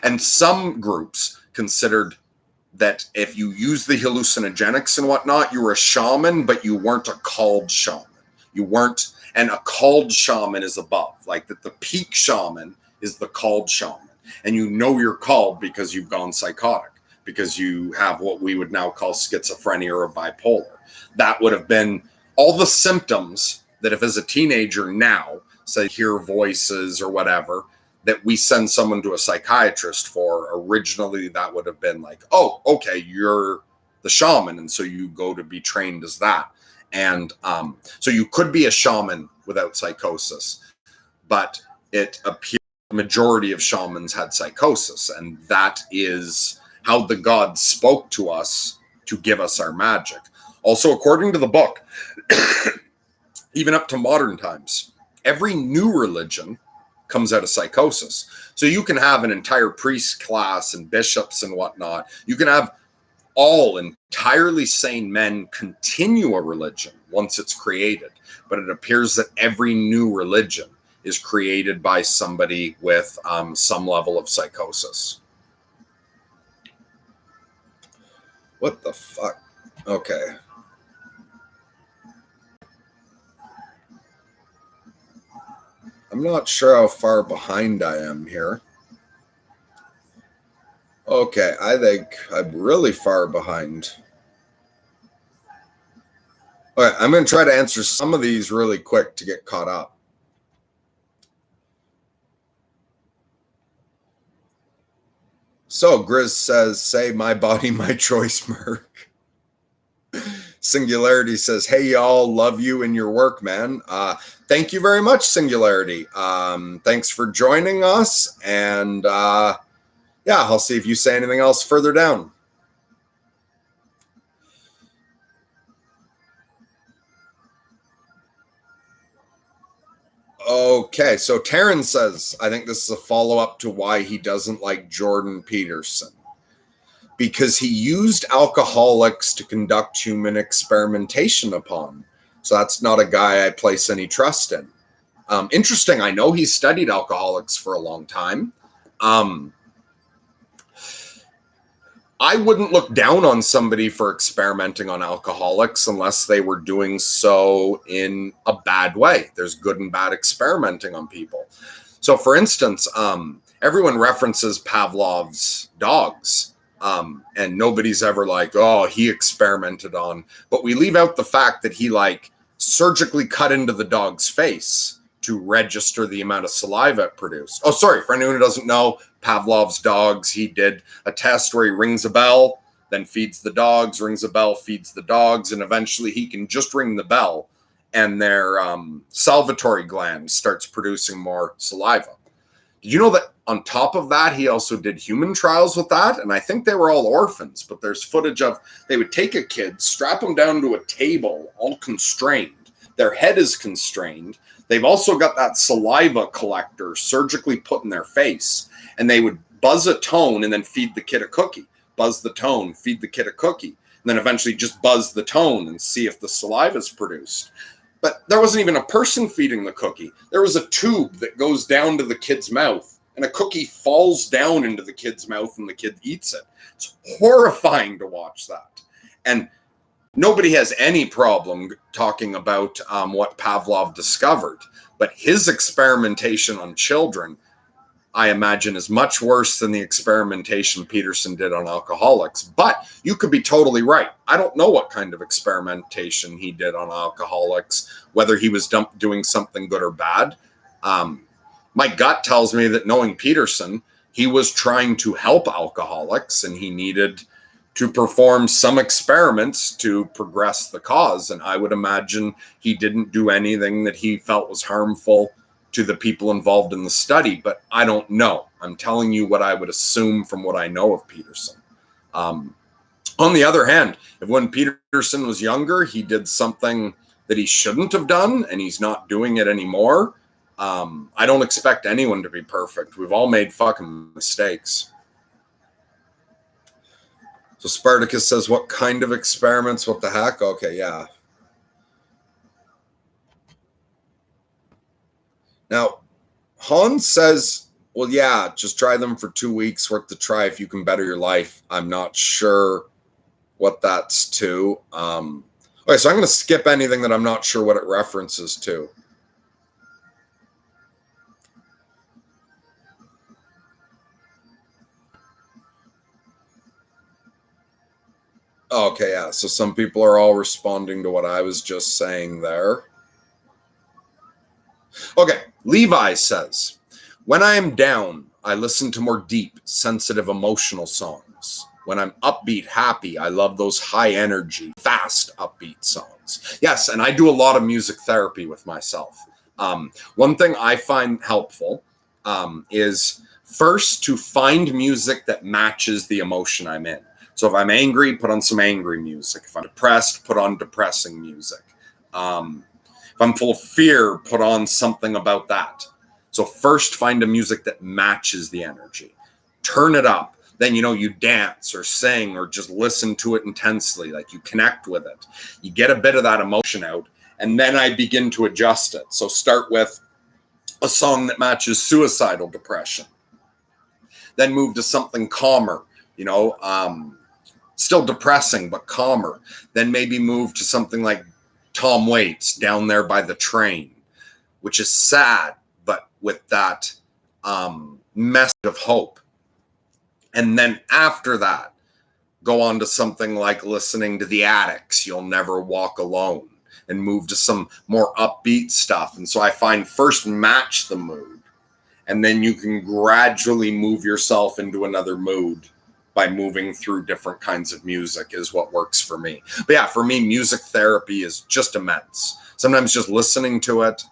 and some groups considered that if you use the hallucinogenics and whatnot, you were a shaman, but you weren't a called shaman. You weren't, and a called shaman is above, like that the peak shaman is the called shaman. And you know you're called because you've gone psychotic, because you have what we would now call schizophrenia or bipolar. That would have been all the symptoms that if as a teenager now, say hear voices or whatever, that we send someone to a psychiatrist for, originally that would have been like, oh, okay, you're the shaman. And so you go to be trained as that. And so you could be a shaman without psychosis, but it appears the majority of shamans had psychosis. And that is how the gods spoke to us to give us our magic. Also, according to the book, even up to modern times, every new religion comes out of psychosis. So you can have an entire priest class and bishops and whatnot. You can have all entirely sane men continue a religion once it's created. But it appears that every new religion is created by somebody with some level of psychosis. What the fuck? Okay. I'm not sure how far behind I am here. Okay, I think I'm really far behind. Okay, I'm going to try to answer some of these really quick to get caught up. So Grizz says, say my body, my choice, Merc. Singularity says, hey, y'all, love you and your work, man. Thank you very much, Singularity. Thanks for joining us. And yeah, I'll see if you say anything else further down. Okay, so Taryn says, I think this is a follow-up to why he doesn't like Jordan Peterson. Because he used alcoholics to conduct human experimentation upon. So that's not a guy I place any trust in. Interesting, I know he studied alcoholics for a long time. I wouldn't look down on somebody for experimenting on alcoholics unless they were doing so in a bad way. There's good and bad experimenting on people. So, for instance, everyone references Pavlov's dogs, and nobody's ever like, oh, he experimented on. But we leave out the fact that he like surgically cut into the dog's face to register the amount of saliva it produced. Oh, sorry, for anyone who doesn't know, Pavlov's dogs, he did a test where he rings a bell, then feeds the dogs, rings a bell, feeds the dogs, and eventually he can just ring the bell and their salivatory gland starts producing more saliva. Did you know that on top of that, he also did human trials with that? And I think they were all orphans, but there's footage of they would take a kid, strap them down to a table, all constrained. Their head is constrained. They've also got that saliva collector surgically put in their face, and they would buzz a tone and then feed the kid a cookie. Buzz the tone, feed the kid a cookie, and then eventually just buzz the tone and see if the saliva is produced. But there wasn't even a person feeding the cookie. There was a tube that goes down to the kid's mouth, and a cookie falls down into the kid's mouth, and the kid eats it. It's horrifying to watch that. And nobody has any problem talking about what Pavlov discovered, but his experimentation on children, I imagine, is much worse than the experimentation Peterson did on alcoholics. But you could be totally right. I don't know what kind of experimentation he did on alcoholics, whether he was doing something good or bad. My gut tells me that, knowing Peterson, he was trying to help alcoholics and he needed to perform some experiments to progress the cause. And I would imagine he didn't do anything that he felt was harmful to the people involved in the study, but I don't know. I'm telling you what I would assume from what I know of Peterson. On the other hand, if when Peterson was younger, he did something that he shouldn't have done and he's not doing it anymore, I don't expect anyone to be perfect. We've all made fucking mistakes. So Spartacus says, what kind of experiments? What the heck? Okay, yeah. Now, Hans says, well, yeah, just try them for 2 weeks, worth to try if you can better your life. I'm not sure what that's to. Okay, so I'm going to skip anything that I'm not sure what it references to. Okay, yeah, so some people are all responding to what I was just saying there. Okay, Levi says, when I am down, I listen to more deep, sensitive, emotional songs. When I'm upbeat, happy, I love those high energy, fast, upbeat songs. Yes, and I do a lot of music therapy with myself. One thing I find helpful is first to find music that matches the emotion I'm in. So if I'm angry, put on some angry music. If I'm depressed, put on depressing music. If I'm full of fear, put on something about that. So first find a music that matches the energy. Turn it up. Then, you dance or sing or just listen to it intensely, like you connect with it. You get a bit of that emotion out, and then I begin to adjust it. So start with a song that matches suicidal depression. Then move to something calmer, still depressing, but calmer. Then maybe move to something like Tom Waits, Down There by the Train, which is sad, but with that message of hope. And then after that, go on to something like listening to The Addicts, You'll Never Walk Alone, and move to some more upbeat stuff. And so I find first match the mood, and then you can gradually move yourself into another mood by moving through different kinds of music is what works for me. But yeah, for me, music therapy is just immense. Sometimes just listening to it.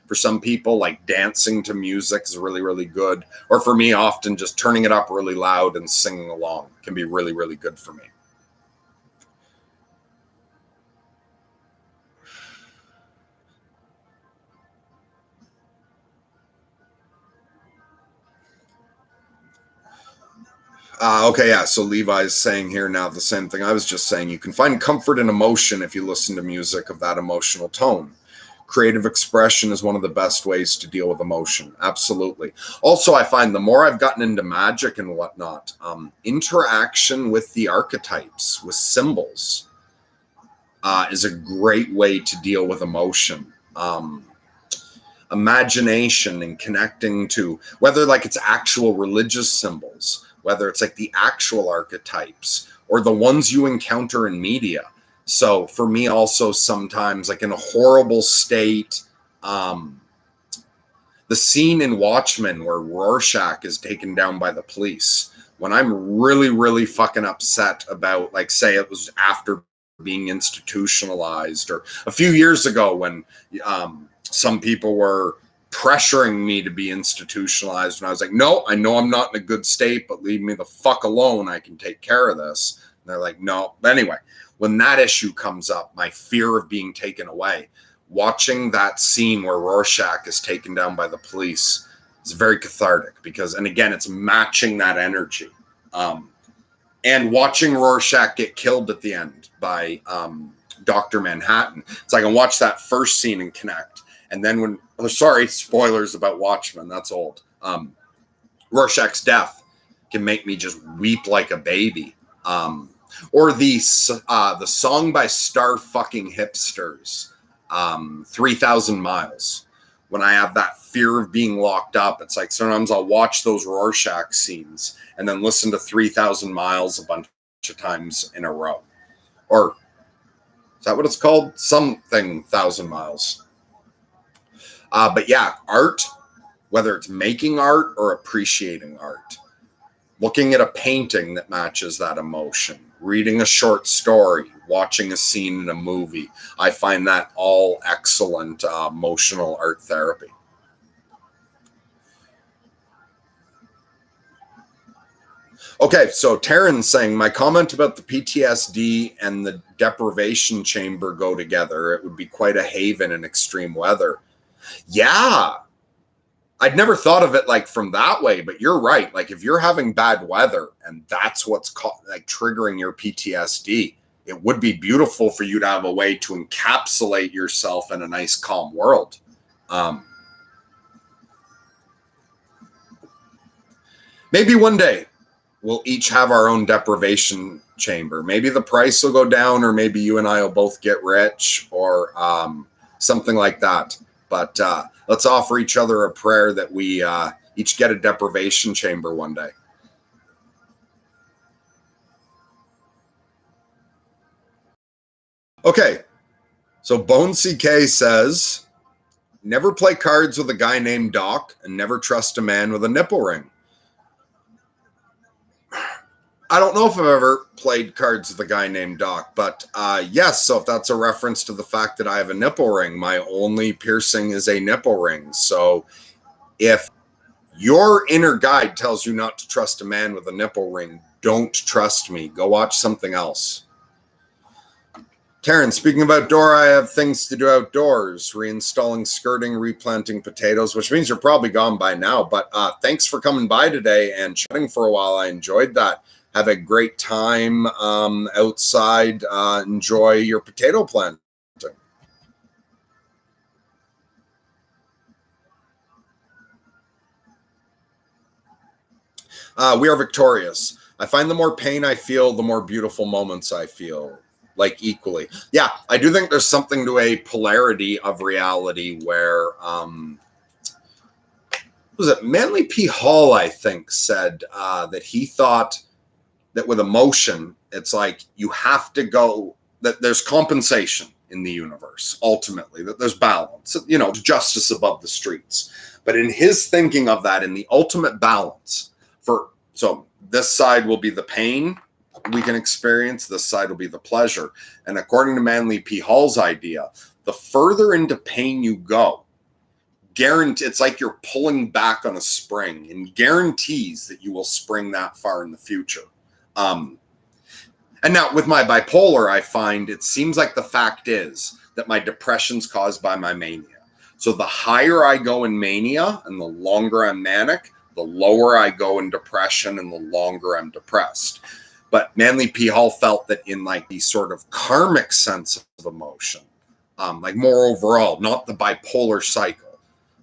For some people, like dancing to music is really, really good. Or for me, often just turning it up really loud and singing along can be really, really good for me. Okay, yeah. So Levi's saying here now the same thing I was just saying. You can find comfort in emotion if you listen to music of that emotional tone. Creative expression is one of the best ways to deal with emotion. Absolutely. Also, I find the more I've gotten into magic and whatnot, interaction with the archetypes, with symbols, is a great way to deal with emotion. Imagination and connecting to whether like it's actual religious symbols, whether it's like the actual archetypes or the ones you encounter in media. So for me also sometimes like in a horrible state, the scene in Watchmen where Rorschach is taken down by the police, when I'm really, really fucking upset about, like, say it was after being institutionalized, or a few years ago when some people were pressuring me to be institutionalized, and I was like, no, I know I'm not in a good state, but leave me the fuck alone. I can take care of this. And they're like, no. But anyway, when that issue comes up, my fear of being taken away, watching that scene where Rorschach is taken down by the police is very cathartic because, and again, it's matching that energy. And watching Rorschach get killed at the end by Dr. Manhattan, it's like I can watch that first scene and connect. And then when, oh, sorry, spoilers about Watchmen, that's old. Rorschach's death can make me just weep like a baby. Or the song by Star Fucking Hipsters, 3,000 Miles. When I have that fear of being locked up, it's like sometimes I'll watch those Rorschach scenes and then listen to 3,000 Miles a bunch of times in a row. Or is that what it's called? Something 1,000 Miles. But yeah, art, whether it's making art or appreciating art, looking at a painting that matches that emotion, reading a short story, watching a scene in a movie, I find that all excellent emotional art therapy. Okay, so Taryn's saying, my comment about the PTSD and the deprivation chamber go together. It would be quite a haven in extreme weather. Yeah, I'd never thought of it like from that way, but you're right. Like if you're having bad weather and that's what's like triggering your PTSD, it would be beautiful for you to have a way to encapsulate yourself in a nice, calm world. Maybe one day we'll each have our own deprivation chamber. Maybe the price will go down, or maybe you and I will both get rich, or something like that. But let's offer each other a prayer that we each get a deprivation chamber one day. Okay, so Bone CK says, never play cards with a guy named Doc and never trust a man with a nipple ring. I don't know if I've ever played cards with a guy named Doc, but yes, so if that's a reference to the fact that I have a nipple ring, my only piercing is a nipple ring. So if your inner guide tells you not to trust a man with a nipple ring, don't trust me. Go watch something else. Karen, speaking of outdoor, I have things to do outdoors, reinstalling skirting, replanting potatoes, which means you're probably gone by now. But thanks for coming by today and chatting for a while. I enjoyed that. Have a great time outside. Enjoy your potato planting. We are victorious. I find the more pain I feel, the more beautiful moments I feel, like equally. Yeah, I do think there's something to a polarity of reality where, was it Manly P. Hall, I think, said that he thought that with emotion, it's like you have to go, that there's compensation in the universe, ultimately, that there's balance, you know, justice above the streets. But in his thinking of that, in the ultimate balance, so this side will be the pain we can experience, this side will be the pleasure. And according to Manly P. Hall's idea, the further into pain you go, it's like you're pulling back on a spring and guarantees that you will spring that far in the future. And now with my bipolar, I find it seems like the fact is that my depression's caused by my mania. So the higher I go in mania and the longer I'm manic, the lower I go in depression and the longer I'm depressed. But Manly P. Hall felt that in like the sort of karmic sense of emotion, like more overall, not the bipolar cycle,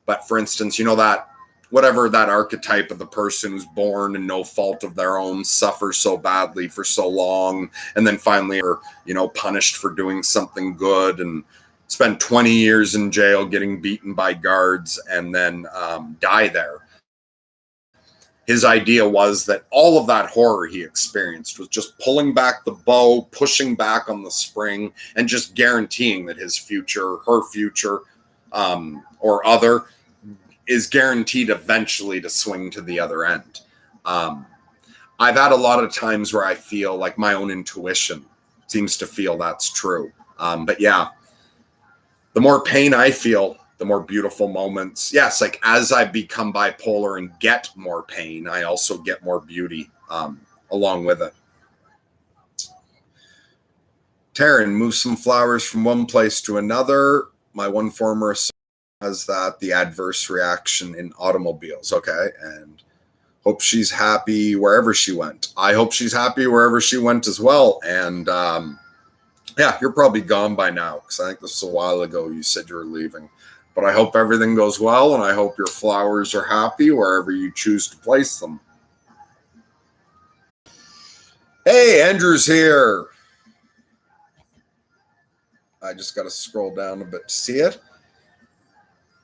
but for instance, you know, that whatever that archetype of the person who's born and no fault of their own, suffers so badly for so long, and then finally are, you know, punished for doing something good and spend 20 years in jail getting beaten by guards and then die there. His idea was that all of that horror he experienced was just pulling back the bow, pushing back on the spring, and just guaranteeing that his future, her future, or other, is guaranteed eventually to swing to the other end. I've had a lot of times where I feel like my own intuition seems to feel that's true. But yeah, the more pain I feel, the more beautiful moments. Yes, like as I become bipolar and get more pain, I also get more beauty along with it. Taryn, move some flowers from one place to another. My one former has that, the adverse reaction in automobiles. Okay, and hope she's happy wherever she went. I hope she's happy wherever she went as well. And yeah, you're probably gone by now because I think this was a while ago you said you were leaving. But I hope everything goes well, and I hope your flowers are happy wherever you choose to place them. Hey, Andrew's here. I just got to scroll down a bit to see it.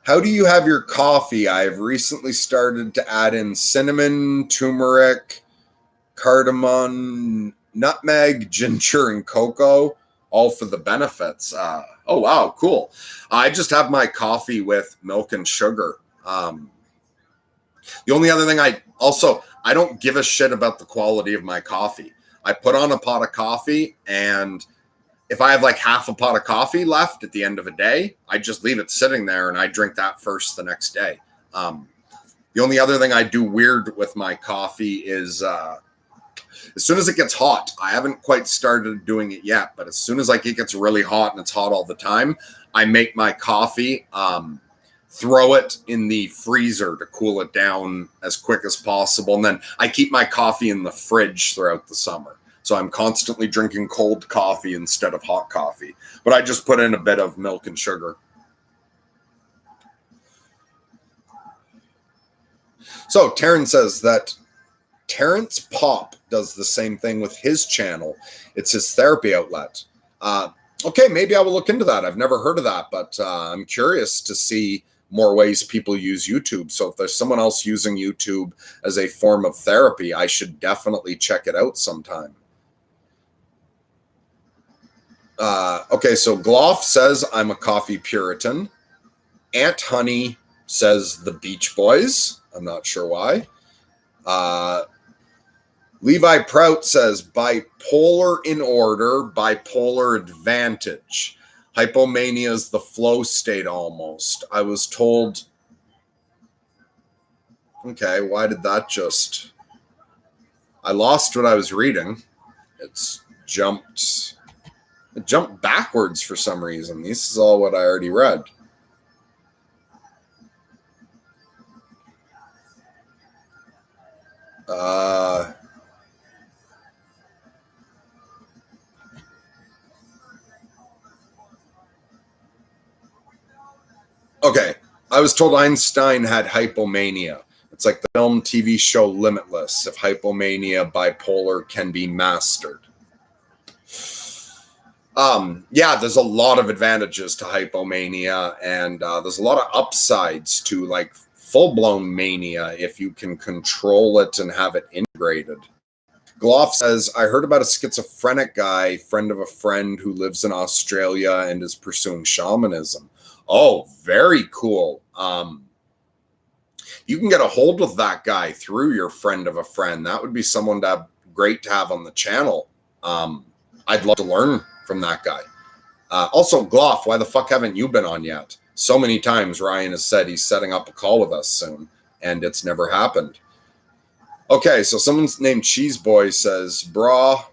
How do you have your coffee? I have recently started to add in cinnamon, turmeric, cardamom, nutmeg, ginger, and cocoa, all for the benefits. Oh, wow, cool. I just have my coffee with milk and sugar. The only other thing I don't give a shit about the quality of my coffee. I put on a pot of coffee, and if I have like half a pot of coffee left at the end of a day, I just leave it sitting there and I drink that first the next day. The only other thing I do weird with my coffee is as soon as it gets hot, I haven't quite started doing it yet, but as soon as like it gets really hot and it's hot all the time, I make my coffee, throw it in the freezer to cool it down as quick as possible. And then I keep my coffee in the fridge throughout the summer. So I'm constantly drinking cold coffee instead of hot coffee. But I just put in a bit of milk and sugar. So Terrence says that Terrence Pop does the same thing with his channel. It's his therapy outlet. Okay, maybe I will look into that. I've never heard of that, but I'm curious to see more ways people use YouTube. So if there's someone else using YouTube as a form of therapy, I should definitely check it out sometime. Okay, so Gloff says I'm a coffee Puritan. Aunt Honey says the Beach Boys. I'm not sure why. Levi Prout says bipolar in order, bipolar advantage. Hypomania is the flow state almost. I was told. Okay, why did that just. I lost what I was reading. It jumped backwards for some reason. This is all what I already read. Okay, I was told Einstein had hypomania. It's like the film TV show Limitless. If hypomania, bipolar can be mastered. Yeah, there's a lot of advantages to hypomania, and there's a lot of upsides to like full-blown mania if you can control it and have it integrated. Gloff says, I heard about a schizophrenic guy, friend of a friend who lives in Australia and is pursuing shamanism. Oh, very cool. You can get a hold of that guy through your friend of a friend. That would be someone great to have on the channel. I'd love to learn from that guy. Also, Gloff, why the fuck haven't you been on yet? So many times Ryan has said he's setting up a call with us soon, and it's never happened. Okay, so someone's named Cheese Boy says, bro,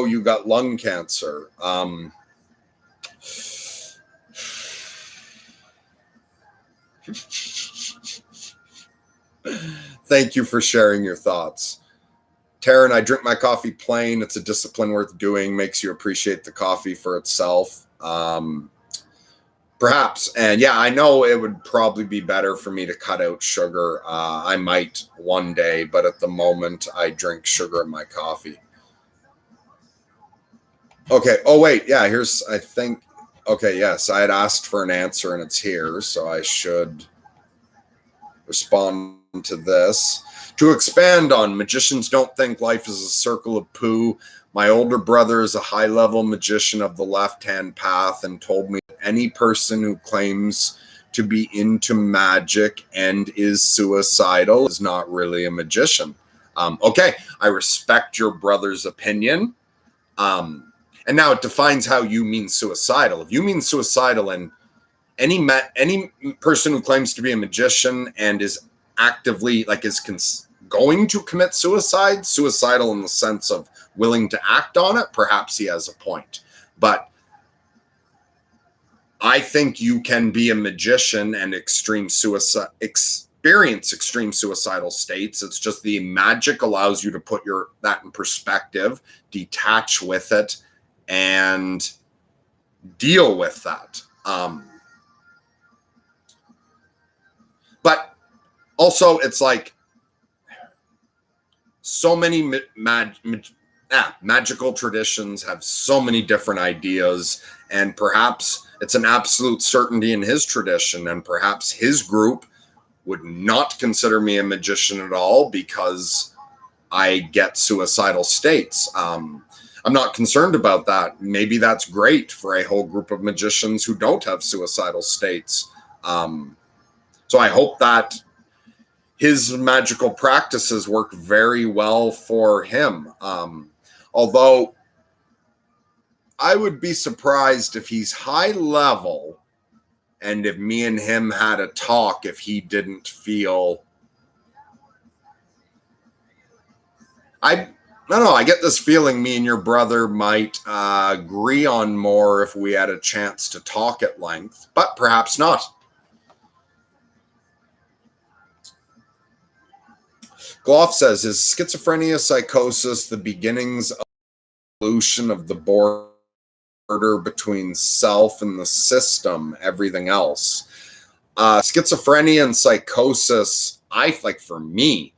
you got lung cancer. Thank you for sharing your thoughts. Taryn, I drink my coffee plain. It's a discipline worth doing, makes you appreciate the coffee for itself. Perhaps. And yeah, I know it would probably be better for me to cut out sugar. I might one day, but at the moment I drink sugar in my coffee. Okay. Oh, wait. Yeah, here's, I think, okay, yes, I had asked for an answer and it's here, so I should respond to this. To expand on, magicians don't think life is a circle of poo. My older brother is a high-level magician of the left-hand path and told me that any person who claims to be into magic and is suicidal is not really a magician. Okay, I respect your brother's opinion. And now it defines how you mean suicidal. If you mean suicidal, and any person who claims to be a magician and is actively going to commit suicide, suicidal in the sense of willing to act on it, perhaps he has a point. But I think you can be a magician and experience extreme suicidal states. It's just the magic allows you to put that in perspective, detach with it, and deal with that. But also, it's like so many magical traditions have so many different ideas, and perhaps it's an absolute certainty in his tradition, and perhaps his group would not consider me a magician at all because I get suicidal states. I'm not concerned about that. Maybe that's great for a whole group of magicians who don't have suicidal states. So I hope that his magical practices work very well for him. Although I would be surprised if he's high level and if me and him had a talk, if he didn't feel... I don't know. I get this feeling me and your brother might agree on more if we had a chance to talk at length, but perhaps not. Gloff says, is schizophrenia psychosis the beginnings of the evolution of the border between self and the system, everything else? Schizophrenia and psychosis, for me,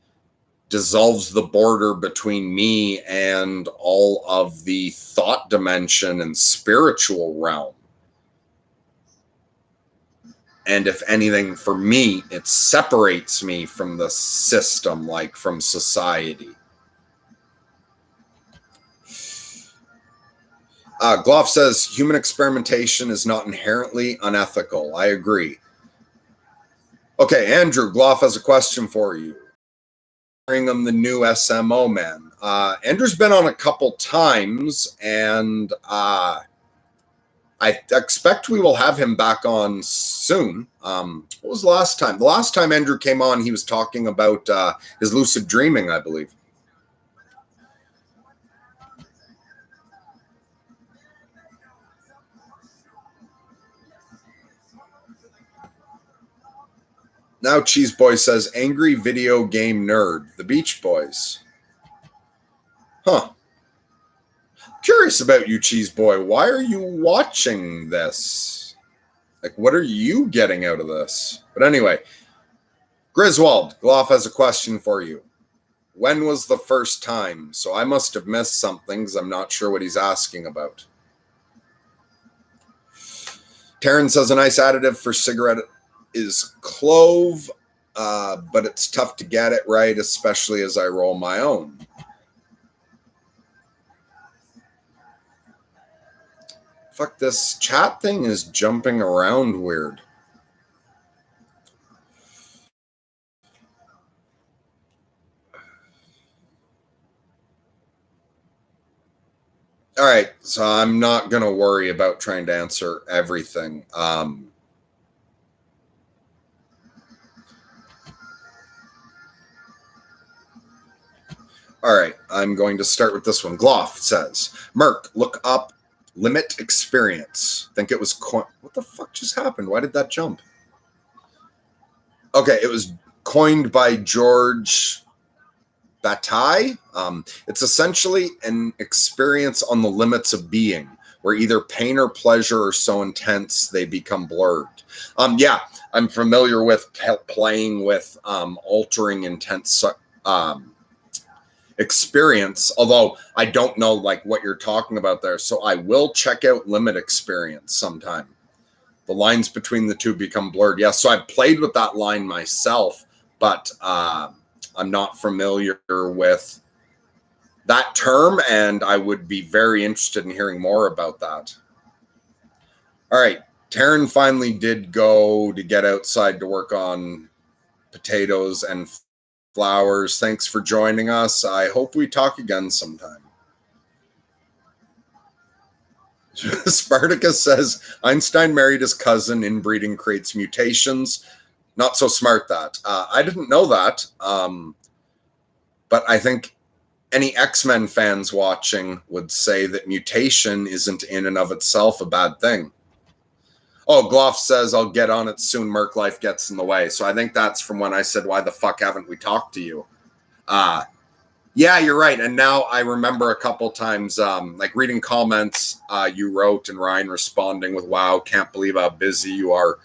dissolves the border between me and all of the thought dimension and spiritual realm. And if anything, for me, it separates me from the system, like from society. Gloff says, human experimentation is not inherently unethical. I agree. Okay, Andrew, Gloff has a question for you. Bring him the new SMO man. Andrew's been on a couple times, and I expect we will have him back on soon. What was the last time? The last time Andrew came on, he was talking about his lucid dreaming, I believe. Now Cheese Boy says, angry video game nerd, the Beach Boys. Huh. Curious about you, Cheese Boy. Why are you watching this? Like, what are you getting out of this? But anyway, Griswold, Gloff has a question for you. When was the first time? So I must have missed something because I'm not sure what he's asking about. Taryn says, a nice additive for cigarette is clove, but it's tough to get it right, especially as I roll my own. Fuck, this chat thing is jumping around weird. All right, so I'm not going to worry about trying to answer everything. All right, I'm going to start with this one. Gloff says, Merc, look up limit experience. Think it was... What the fuck just happened? Why did that jump? Okay, it was coined by George Bataille. It's essentially an experience on the limits of being, where either pain or pleasure are so intense they become blurred. Yeah, I'm familiar with playing with altering intense experience, although I don't know like what you're talking about there. So I will check out Limit Experience sometime. The lines between the two become blurred. Yeah, so I played with that line myself, but I'm not familiar with that term, and I would be very interested in hearing more about that. All right, Taryn finally did go to get outside to work on potatoes and flowers. Thanks for joining us. I hope we talk again sometime. Spartacus says Einstein married his cousin. Inbreeding creates mutations. Not so smart that. I didn't know that. But I think any X-Men fans watching would say that mutation isn't in and of itself a bad thing. Oh, Gloff says, I'll get on it soon. Merc life gets in the way. So I think that's from when I said, why the fuck haven't we talked to you? Yeah, you're right. And now I remember a couple times, like reading comments you wrote and Ryan responding with, wow, can't believe how busy you are.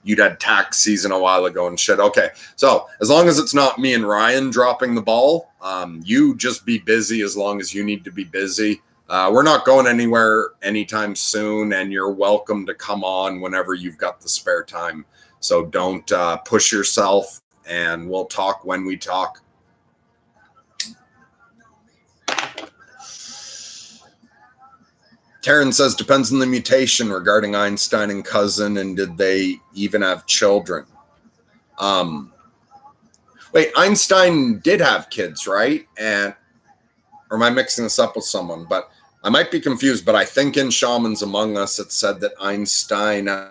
You'd had tax season a while ago and shit. Okay, so as long as it's not me and Ryan dropping the ball, you just be busy as long as you need to be busy. We're not going anywhere anytime soon, and you're welcome to come on whenever you've got the spare time. So don't push yourself, and we'll talk when we talk. Taryn says, depends on the mutation regarding Einstein and cousin, and did they even have children? Wait, Einstein did have kids, right? And or am I mixing this up with someone? But I might be confused, but I think in Shamans Among Us, it said that Einstein had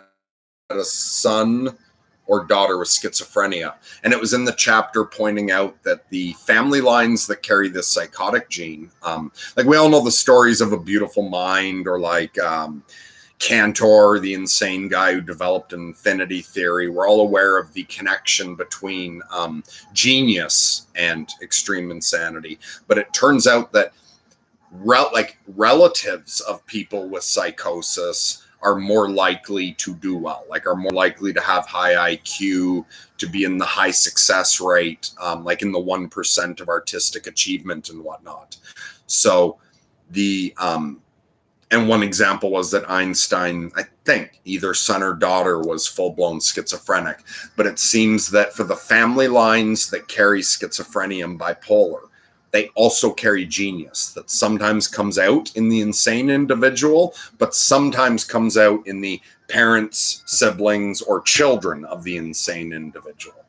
a son or daughter with schizophrenia. And it was in the chapter pointing out that the family lines that carry this psychotic gene, like we all know the stories of A Beautiful Mind, or like Cantor, the insane guy who developed infinity theory. We're all aware of the connection between genius and extreme insanity. But it turns out that relatives of people with psychosis are more likely to do well, like are more likely to have high IQ, to be in the high success rate, like in the 1% of artistic achievement and whatnot. So and one example was that Einstein, I think either son or daughter was full-blown schizophrenic, but it seems that for the family lines that carry schizophrenia and bipolar, they also carry genius that sometimes comes out in the insane individual, but sometimes comes out in the parents, siblings, or children of the insane individual.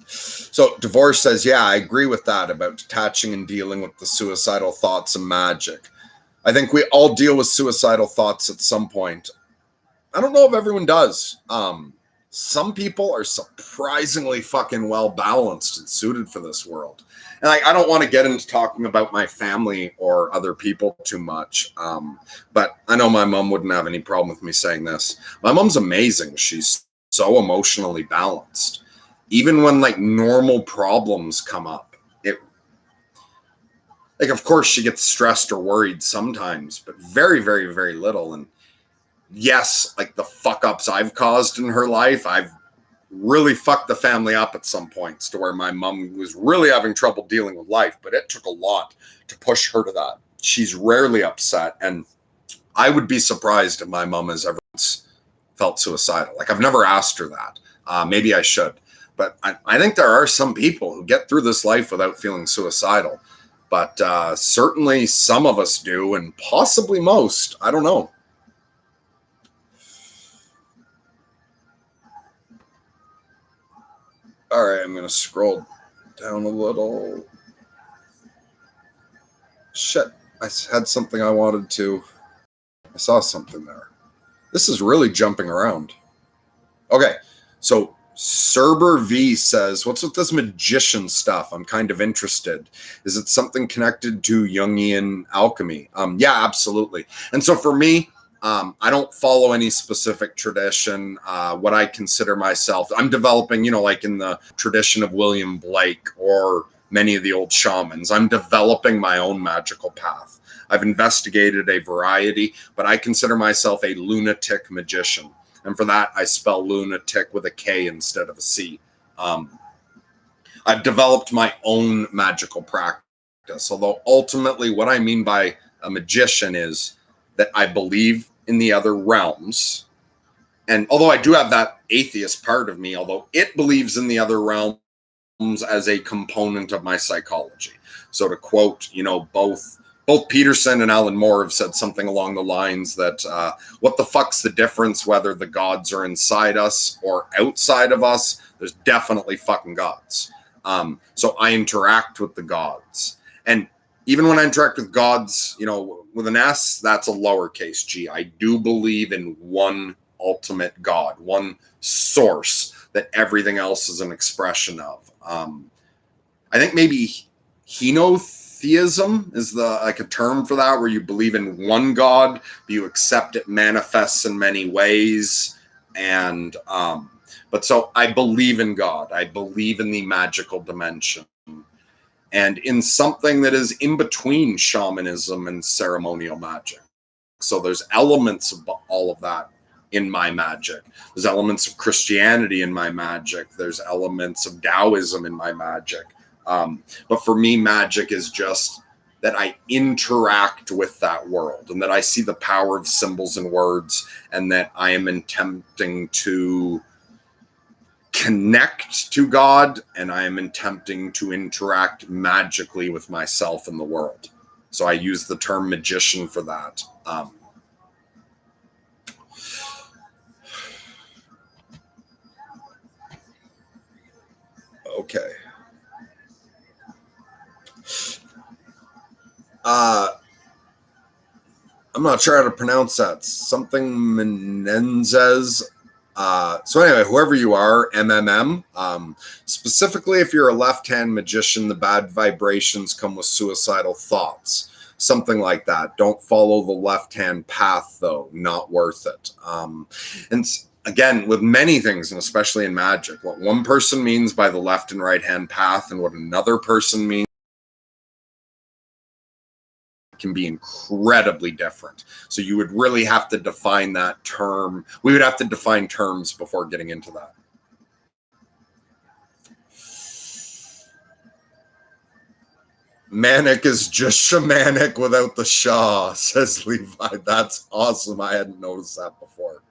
So Divorce says, yeah, I agree with that about detaching and dealing with the suicidal thoughts and magic. I think we all deal with suicidal thoughts at some point. I don't know if everyone does. Some people are surprisingly fucking well balanced and suited for this world. And I don't want to get into talking about my family or other people too much. But I know my mom wouldn't have any problem with me saying this. My mom's amazing. She's so emotionally balanced. Even when like normal problems come up, like, of course, she gets stressed or worried sometimes, but very, very, very little. And yes, like the fuck ups I've caused in her life, I've really fucked the family up at some points to where my mom was really having trouble dealing with life, but it took a lot to push her to that. She's rarely upset. And I would be surprised if my mom has ever felt suicidal. Like, I've never asked her that. Maybe I should. But I think there are some people who get through this life without feeling suicidal. But certainly some of us do, and possibly most. I don't know. All right, I'm going to scroll down a little. Shit, I had something I wanted to. I saw something there. This is really jumping around. Okay, so Cerber V says, what's with this magician stuff? I'm kind of interested. Is it something connected to Jungian alchemy? Yeah, absolutely. And so for me, I don't follow any specific tradition. What I consider myself, I'm developing, like in the tradition of William Blake or many of the old shamans, I'm developing my own magical path. I've investigated a variety, but I consider myself a lunatic magician. And for that, I spell lunatic with a K instead of a C. I've developed my own magical practice, although ultimately what I mean by a magician is that I believe in the other realms. And although I do have that atheist part of me, although it believes in the other realms as a component of my psychology. So to quote, both Peterson and Alan Moore have said something along the lines that what the fuck's the difference whether the gods are inside us or outside of us? There's definitely fucking gods. So I interact with the gods. And even when I interact with gods, with an S, that's a lowercase g. I do believe in one ultimate God, one source that everything else is an expression of. I think maybe henotheism is a term for that, where you believe in one God, but you accept it manifests in many ways. And but so I believe in God. I believe in the magical dimension and in something that is in between shamanism and ceremonial magic. So there's elements of all of that in my magic. There's elements of Christianity in my magic. There's elements of Taoism in my magic. But for me, magic is just that I interact with that world and that I see the power of symbols and words, and that I am attempting to connect to God, and I am attempting to interact magically with myself and the world. So I use the term magician for that. Okay. I'm not sure how to pronounce that. Something Menendez. So anyway, whoever you are, MMM. Specifically, if you're a left-hand magician, the bad vibrations come with suicidal thoughts. Something like that. Don't follow the left-hand path, though. Not worth it. And again, with many things, and especially in magic, what one person means by the left and right-hand path and what another person means can be incredibly different. So you would really have to define that term. We would have to define terms before getting into that. Manic is just shamanic without the Shaw, says Levi. That's awesome. I hadn't noticed that before.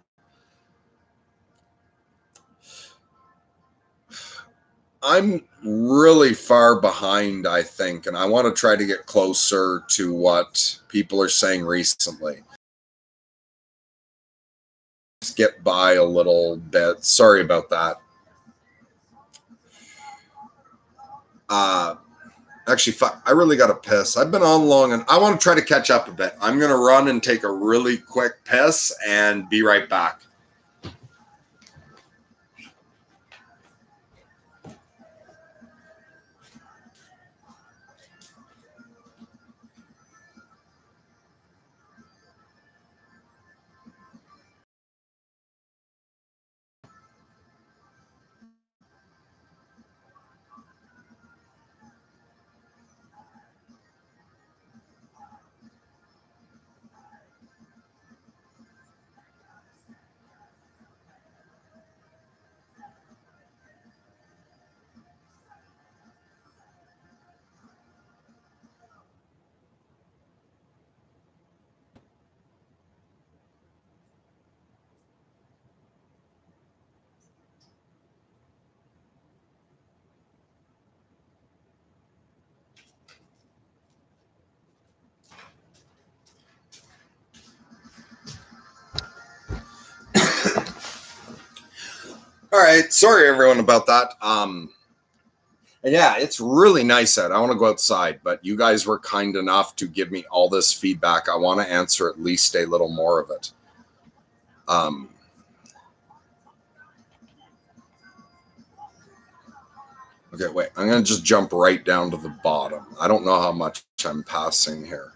I'm really far behind, I think, and I want to try to get closer to what people are saying recently. Skip by a little bit. Sorry about that. Actually, fuck, I really got to piss. I've been on long, and I want to try to catch up a bit. I'm going to run and take a really quick piss and be right back. All right, sorry everyone about that. And yeah, it's really nice out. I want to go outside, but you guys were kind enough to give me all this feedback. I want to answer at least a little more of it. Okay, wait. I'm going to just jump right down to the bottom. I don't know how much I'm passing here.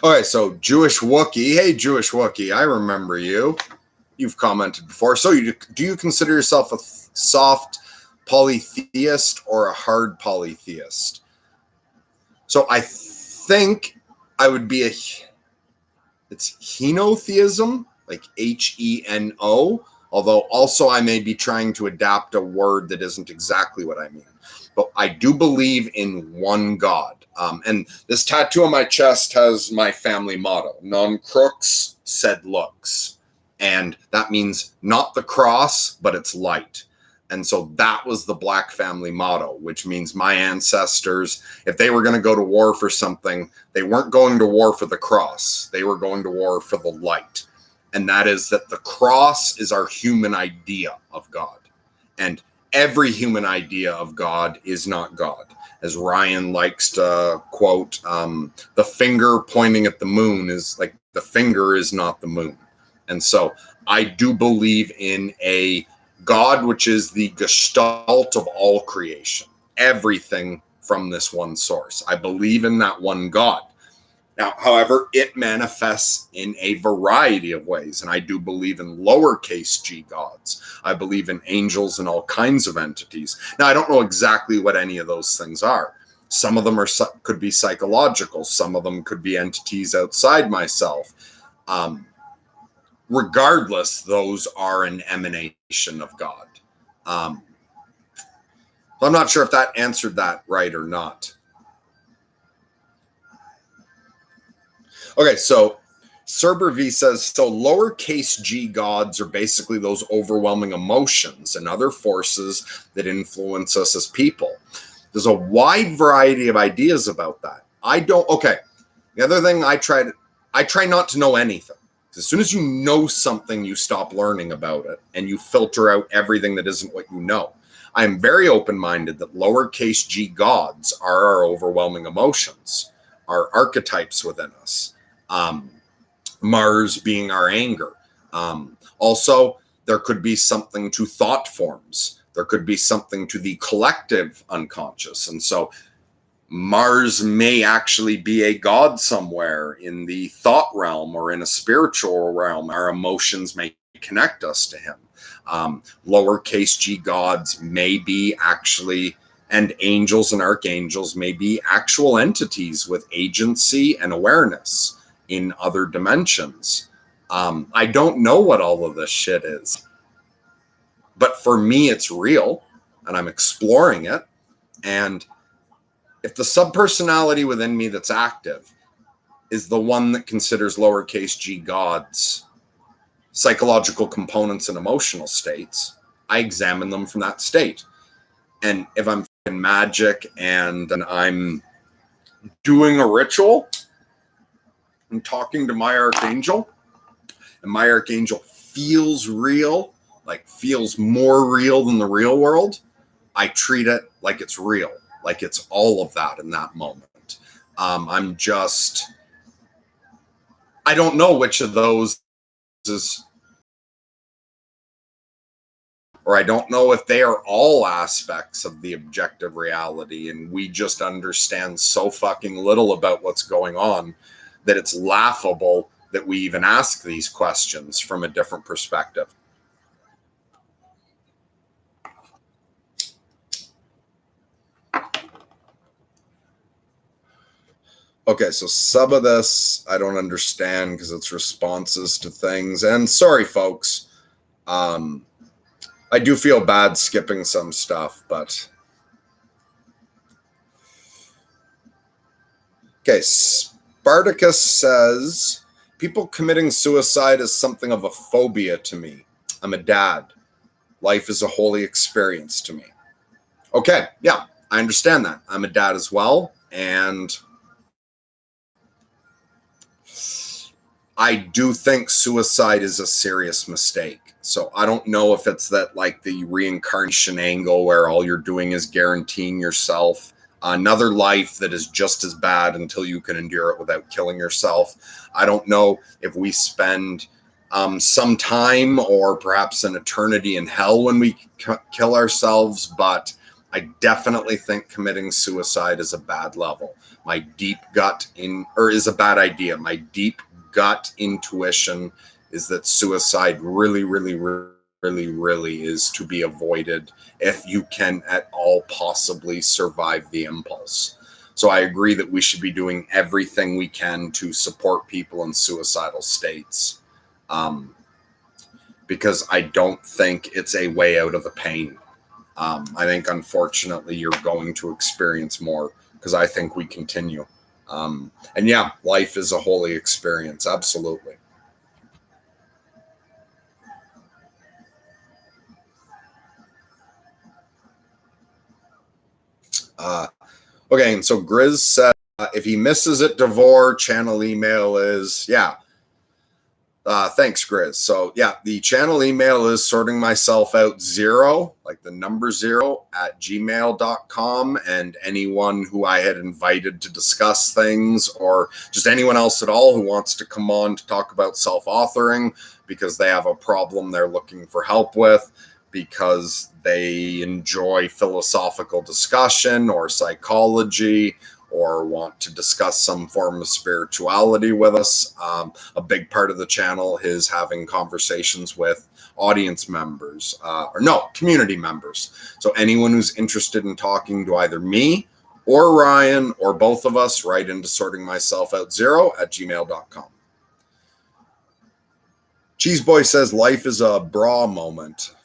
Okay, so Jewish Wookie. Hey, Jewish Wookie, I remember you. You've commented before. So, do you consider yourself a soft polytheist or a hard polytheist? So, I think I would be it's henotheism, like Heno, although also I may be trying to adapt a word that isn't exactly what I mean. But I do believe in one God. And this tattoo on my chest has my family motto, non crux sed lux. And that means not the cross, but it's light. And so that was the Black family motto, which means my ancestors, if they were going to go to war for something, they weren't going to war for the cross. They were going to war for the light. And that is that the cross is our human idea of God. And every human idea of God is not God. As Ryan likes to quote, the finger pointing at the moon is like the finger is not the moon. And so I do believe in a God, which is the gestalt of all creation, everything from this one source. I believe in that one God. Now, however, it manifests in a variety of ways, and I do believe in lowercase g gods. I believe in angels and all kinds of entities. Now, I don't know exactly what any of those things are. Some of them could be psychological. Some of them could be entities outside myself. Regardless, those are an emanation of God. So I'm not sure if that answered that right or not. Okay, so Cerber V says, so lowercase g gods are basically those overwhelming emotions and other forces that influence us as people. There's a wide variety of ideas about that. Okay. The other thing I try not to know anything. As soon as you know something, you stop learning about it and you filter out everything that isn't what you know. I am very open-minded that lowercase g gods are our overwhelming emotions, our archetypes within us. Mars being our anger. Also, there could be something to thought forms. There could be something to the collective unconscious. And so Mars may actually be a god somewhere in the thought realm or in a spiritual realm. Our emotions may connect us to him. Lowercase g gods may be actually, and angels and archangels may be actual entities with agency and awareness in other dimensions. I don't know what all of this shit is, but for me, it's real, and I'm exploring it. And if the subpersonality within me that's active is the one that considers lowercase g gods psychological components and emotional states, I examine them from that state. And if I'm in magic and I'm doing a ritual and talking to my archangel, and my archangel feels real, like feels more real than the real world, I treat it like it's real, like it's all of that in that moment. I don't know which of those is, or I don't know if they are all aspects of the objective reality, and we just understand so fucking little about what's going on that it's laughable that we even ask these questions from a different perspective. Okay, so some of this I don't understand because it's responses to things. And sorry, folks. I do feel bad skipping some stuff, but... Okay, Spartacus says, people committing suicide is something of a phobia to me. I'm a dad. Life is a holy experience to me. Okay, yeah, I understand that. I'm a dad as well, and I do think suicide is a serious mistake. So I don't know if it's that like the reincarnation angle where all you're doing is guaranteeing yourself another life that is just as bad until you can endure it without killing yourself. I don't know if we spend some time or perhaps an eternity in hell when we kill ourselves, but I definitely think committing suicide is a bad level. My deep gut is a bad idea. My deep gut intuition is that suicide really, really, really, really is to be avoided if you can at all possibly survive the impulse. So I agree that we should be doing everything we can to support people in suicidal states, because I don't think it's a way out of the pain. I think, unfortunately, you're going to experience more because I think we continue. And yeah, life is a holy experience. Absolutely. Okay, and so Grizz said, if he misses it, Devore, channel email is, yeah. Thanks, Grizz. So yeah, the channel email is sortingmyselfout0, like the number 0 at gmail.com. And anyone who I had invited to discuss things, or just anyone else at all who wants to come on to talk about self-authoring because they have a problem they're looking for help with, because they enjoy philosophical discussion or psychology, or want to discuss some form of spirituality with us. A big part of the channel is having conversations with audience members, community members. So anyone who's interested in talking to either me or Ryan or both of us, write into sortingmyselfout0 at gmail.com. Cheeseboy says life is a bra moment.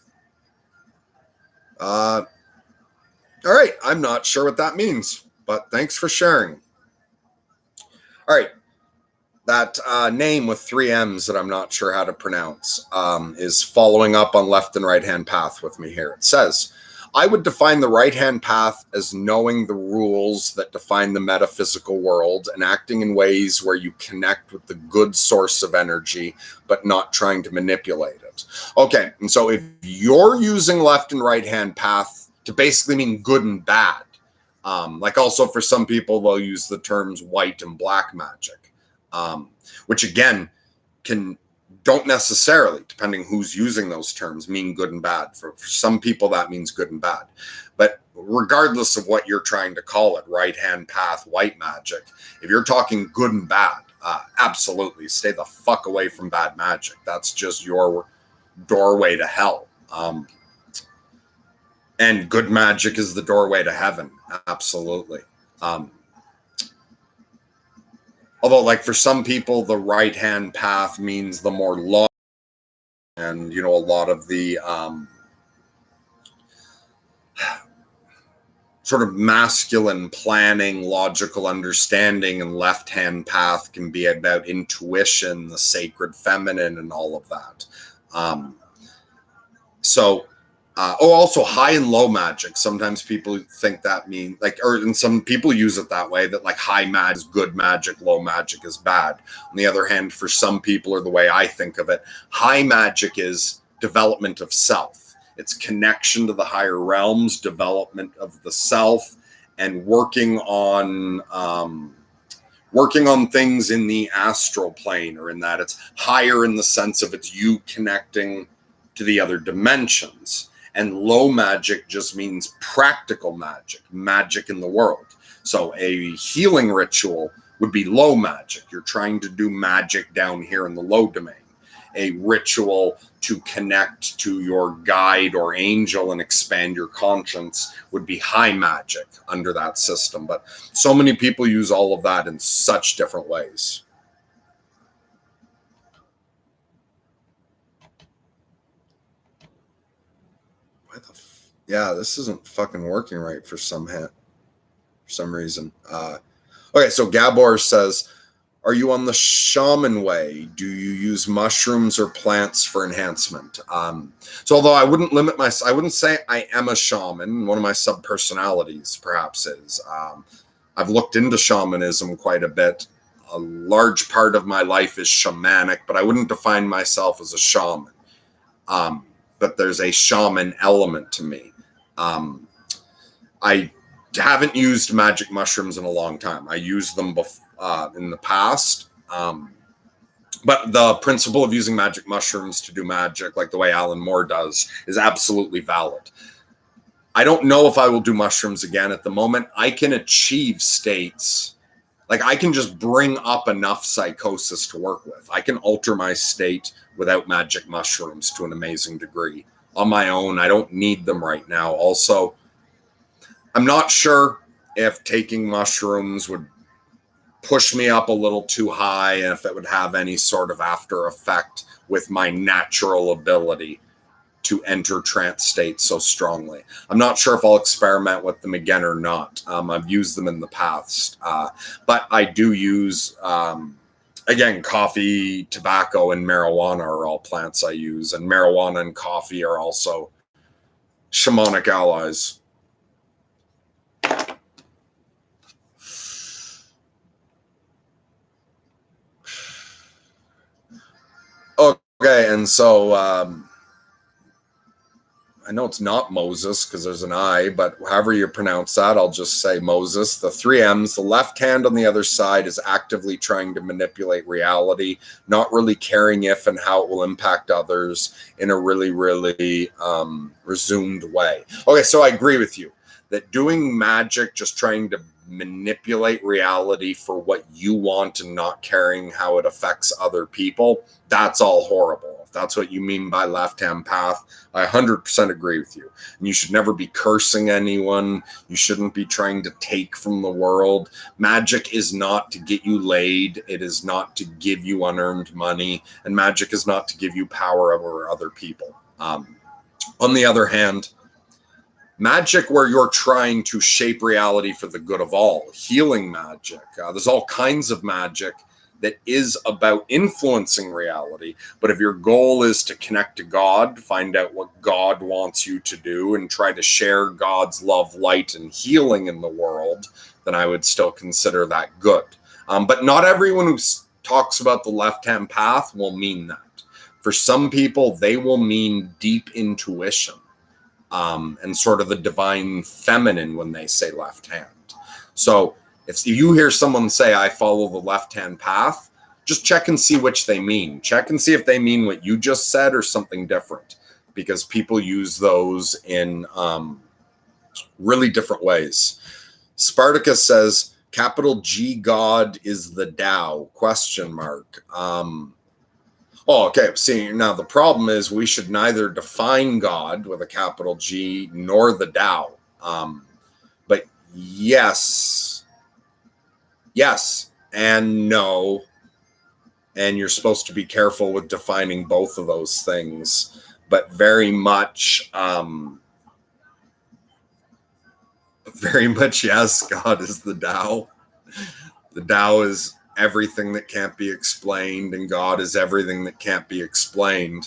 All right, I'm not sure what that means, but thanks for sharing. All right, that name with 3 M's that I'm not sure how to pronounce is following up on left and right-hand path with me here. It says, I would define the right-hand path as knowing the rules that define the metaphysical world and acting in ways where you connect with the good source of energy, but not trying to manipulate it. Okay, and so if you're using left and right-hand path to basically mean good and bad, like also for some people, they'll use the terms white and black magic, which again don't necessarily, depending who's using those terms, mean good and bad. For some people, that means good and bad. But regardless of what you're trying to call it, right-hand path, white magic, if you're talking good and bad, absolutely stay the fuck away from bad magic. That's just your doorway to hell. And good magic is the doorway to heaven. Absolutely. Although, like, for some people, the right-hand path means the more law, and, a lot of the sort of masculine planning, logical understanding, and left-hand path can be about intuition, the sacred feminine, and all of that. Also high and low magic. Sometimes people think that mean and some people use it that way, that like high magic is good magic, low magic is bad. On the other hand, for some people, or the way I think of it, high magic is development of self. It's connection to the higher realms, development of the self, and working on things in the astral plane, or in that it's higher in the sense of it's you connecting to the other dimensions. And low magic just means practical magic in the world. So a healing ritual would be low magic. You're trying to do magic down here in the low domain. A ritual to connect to your guide or angel and expand your conscience would be high magic under that system. But so many people use all of that in such different ways. Yeah, this isn't fucking working right for some reason. Okay, so Gabor says, are you on the shaman way? Do you use mushrooms or plants for enhancement? So although I wouldn't say I am a shaman. One of my subpersonalities perhaps is. I've looked into shamanism quite a bit. A large part of my life is shamanic, but I wouldn't define myself as a shaman. but there's a shaman element to me. I haven't used magic mushrooms in a long time. I used them in the past. But the principle of using magic mushrooms to do magic, like the way Alan Moore does, is absolutely valid. I don't know if I will do mushrooms again at the moment. I can achieve states, like I can just bring up enough psychosis to work with. I can alter my state without magic mushrooms to an amazing degree. On my own, I don't need them right now. Also, I'm not sure if taking mushrooms would push me up a little too high and if it would have any sort of after effect with my natural ability to enter trance states so strongly. I'm not sure if I'll experiment with them again or not. I've used them in the past, but I do use, again, coffee, tobacco, and marijuana are all plants I use, and marijuana and coffee are also shamanic allies. Okay, and so I know it's not Moses because there's an I, but however you pronounce that, I'll just say Moses. The 3 M's, the left hand on the other side is actively trying to manipulate reality, not really caring if and how it will impact others in a really, really resumed way. Okay, so I agree with you that doing magic, just trying to manipulate reality for what you want and not caring how it affects other people, that's all horrible. If that's what you mean by left-hand path, I 100% agree with you. And you should never be cursing anyone. You shouldn't be trying to take from the world. Magic is not to get you laid. It is not to give you unearned money. And magic is not to give you power over other people. On the other hand, magic where you're trying to shape reality for the good of all, healing magic. There's all kinds of magic that is about influencing reality. But if your goal is to connect to God, find out what God wants you to do, and try to share God's love, light, and healing in the world, then I would still consider that good. But not everyone who talks about the left-hand path will mean that. For some people, they will mean deep intuition. And sort of the divine feminine when they say left hand. So if you hear someone say, I follow the left-hand path, just check and see which they mean. Check and see if they mean what you just said or something different, because people use those in really different ways. Spartacus says, capital G God is the Tao, question mark. Oh, okay. See, now the problem is we should neither define God with a capital G nor the Tao. But yes, and no. And you're supposed to be careful with defining both of those things. But very much, yes, God is the Tao. The Tao is everything that can't be explained, and God is everything that can't be explained.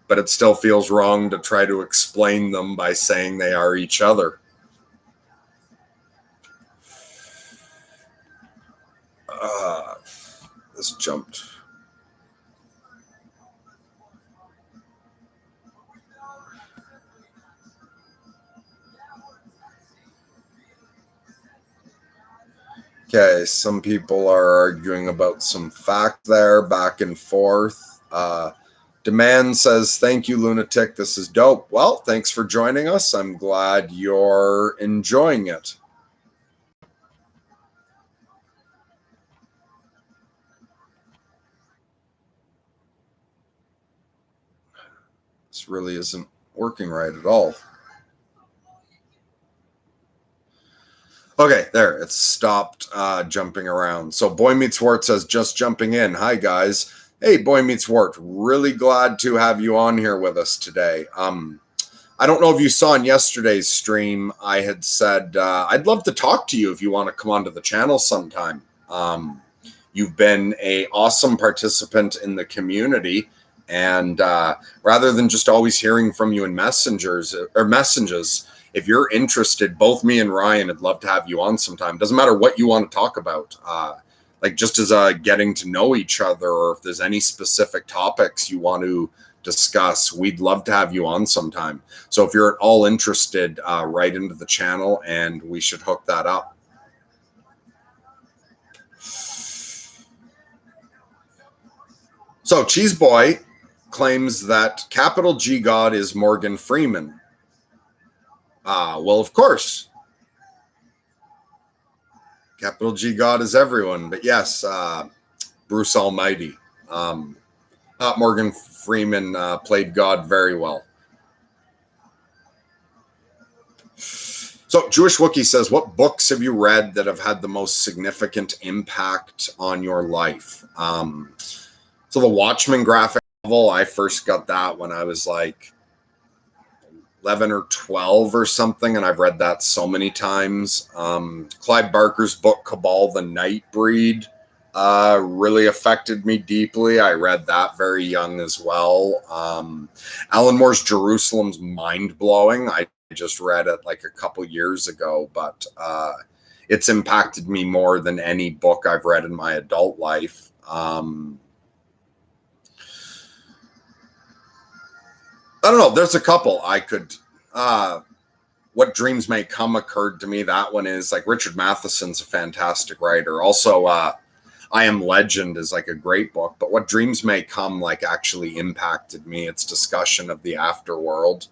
But it still feels wrong to try to explain them by saying they are each other. This jumped. Okay, some people are arguing about some fact there, back and forth. Demand says, thank you, Lunatic. This is dope. Well, thanks for joining us. I'm glad you're enjoying it. This really isn't working right at all. Okay, there. It's stopped jumping around. So Boy Meets Wart says, just jumping in. Hi, guys. Hey, Boy Meets Wart. Really glad to have you on here with us today. I don't know if you saw in yesterday's stream, I had said, I'd love to talk to you if you want to come onto the channel sometime. You've been an awesome participant in the community. And rather than just always hearing from you in messages, if you're interested, both me and Ryan would love to have you on sometime. Doesn't matter what you want to talk about. Like just as getting to know each other, or if there's any specific topics you want to discuss, we'd love to have you on sometime. So if you're at all interested, write into the channel and we should hook that up. So Cheese Boy claims that capital G God is Morgan Freeman. Well, of course. Capital G God is everyone. But yes, Bruce Almighty. Morgan Freeman played God very well. So Jewish Wookie says, what books have you read that have had the most significant impact on your life? So the Watchmen graphic novel, I first got that when I was like 11 or 12 or something, and I've read that so many times. Clive Barker's book, Cabal the Nightbreed, really affected me deeply. I read that very young as well. Alan Moore's Jerusalem's mind-blowing. I just read it like a couple years ago, but it's impacted me more than any book I've read in my adult life. I don't know. There's a couple I could. What Dreams May Come occurred to me. That one is like Richard Matheson's a fantastic writer. Also, I Am Legend is like a great book. But What Dreams May Come like actually impacted me. Its discussion of the afterworld.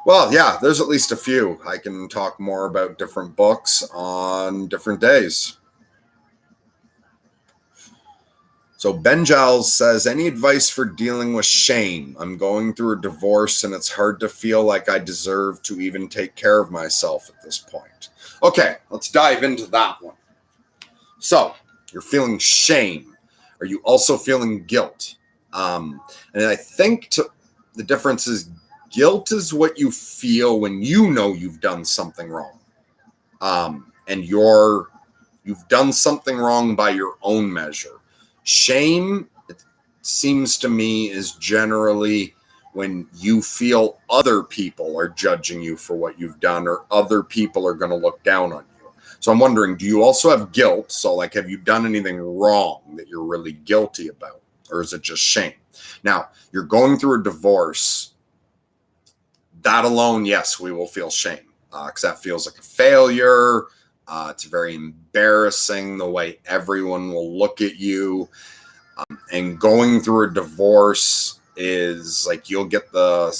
Well, yeah, there's at least a few. I can talk more about different books on different days. So Ben Giles says, any advice for dealing with shame? I'm going through a divorce and it's hard to feel like I deserve to even take care of myself at this point. Okay, let's dive into that one. So you're feeling shame. Are you also feeling guilt? And I think the difference is guilt is what you feel when you know you've done something wrong. And you've done something wrong by your own measure. Shame, it seems to me, is generally when you feel other people are judging you for what you've done or other people are going to look down on you. So I'm wondering, do you also have guilt? So like, have you done anything wrong that you're really guilty about? Or is it just shame? Now, you're going through a divorce. That alone, yes, we will feel shame because that feels like a failure. It's very embarrassing the way everyone will look at you. And going through a divorce is like you'll get the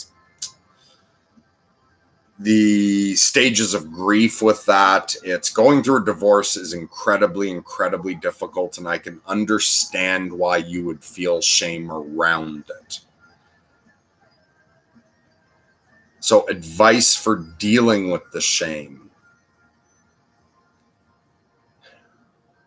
stages of grief with that. It's going through a divorce is incredibly, incredibly difficult. And I can understand why you would feel shame around it. So advice for dealing with the shame.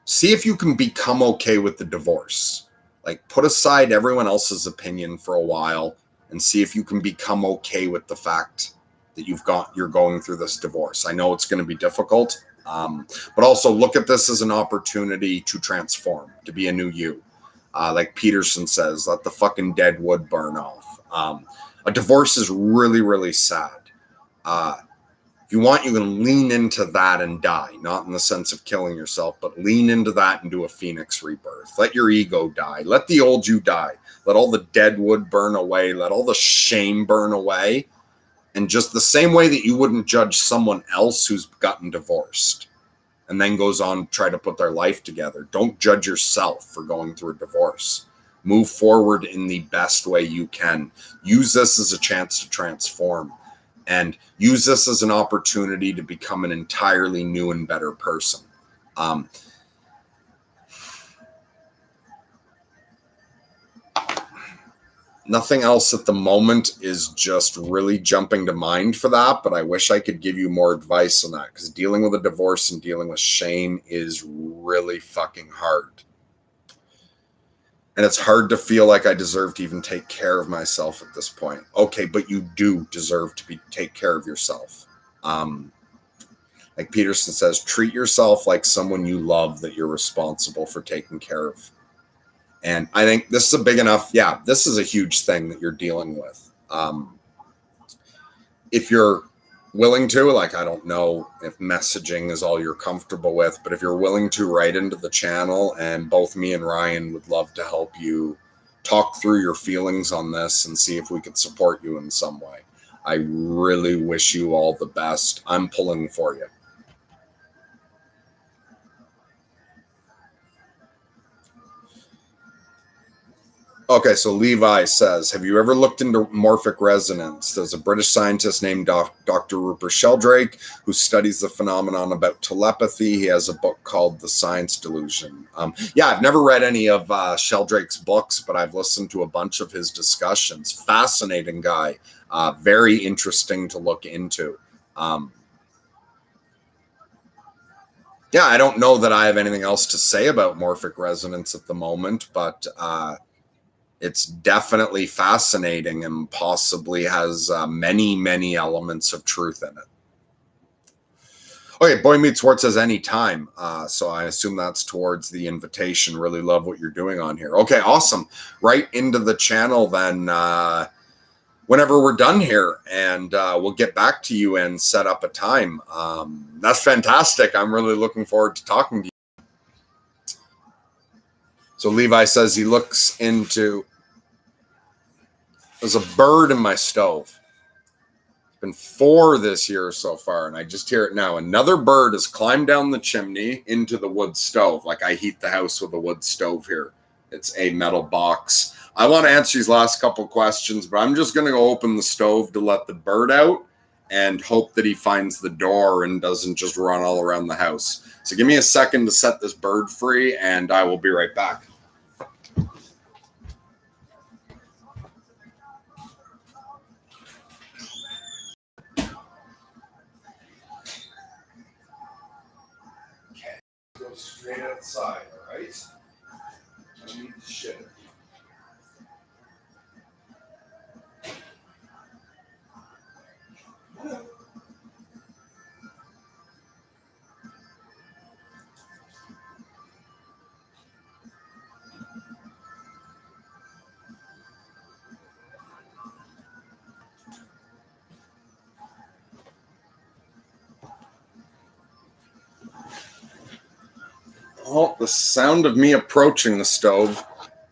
See if you can become okay with the divorce. Like put aside everyone else's opinion for a while and see if you can become okay with the fact that you're going through this divorce. I know it's going to be difficult, but also look at this as an opportunity to transform, to be a new you. Like Peterson says, let the fucking dead wood burn off. A divorce is really, really sad. If you want, you can lean into that and die, not in the sense of killing yourself, but lean into that and do a phoenix rebirth. Let your ego die. Let the old you die. Let all the dead wood burn away. Let all the shame burn away. And just the same way that you wouldn't judge someone else who's gotten divorced and then goes on to try to put their life together. Don't judge yourself for going through a divorce. Move forward in the best way you can. Use this as a chance to transform. And use this as an opportunity to become an entirely new and better person. Nothing else at the moment is just really jumping to mind for that, but I wish I could give you more advice on that because dealing with a divorce and dealing with shame is really fucking hard. And it's hard to feel like I deserve to even take care of myself at this point. Okay, but you do deserve to take care of yourself. Like Peterson says, treat yourself like someone you love that you're responsible for taking care of. And I think this is a big enough, this is a huge thing that you're dealing with. If you're willing to, like, I don't know if messaging is all you're comfortable with, but if you're willing to, write into the channel, and both me and Ryan would love to help you talk through your feelings on this and see if we could support you in some way. I really wish you all the best. I'm pulling for you. Okay, so Levi says, have you ever looked into morphic resonance? There's a British scientist named Dr. Rupert Sheldrake who studies the phenomenon about telepathy. He has a book called The Science Delusion. Yeah, I've never read any of Sheldrake's books, but I've listened to a bunch of his discussions. Fascinating guy. Very interesting to look into. Yeah, I don't know that I have anything else to say about morphic resonance at the moment, but it's definitely fascinating and possibly has many, many elements of truth in it. Okay, Boy Meets World says anytime. So I assume that's towards the invitation. Really love what you're doing on here. Okay, awesome. Right into the channel then whenever we're done here, and we'll get back to you and set up a time. That's fantastic. I'm really looking forward to talking to you. So Levi says he looks into... There's a bird in my stove. It's been 4 this year so far, and I just hear it now. Another bird has climbed down the chimney into the wood stove. Like, I heat the house with a wood stove here. It's a metal box. I want to answer these last couple questions, but I'm just going to go open the stove to let the bird out and hope that he finds the door and doesn't just run all around the house. So give me a second to set this bird free, and I will be right back. Go straight outside, all right? I need to shit. Oh, the sound of me approaching the stove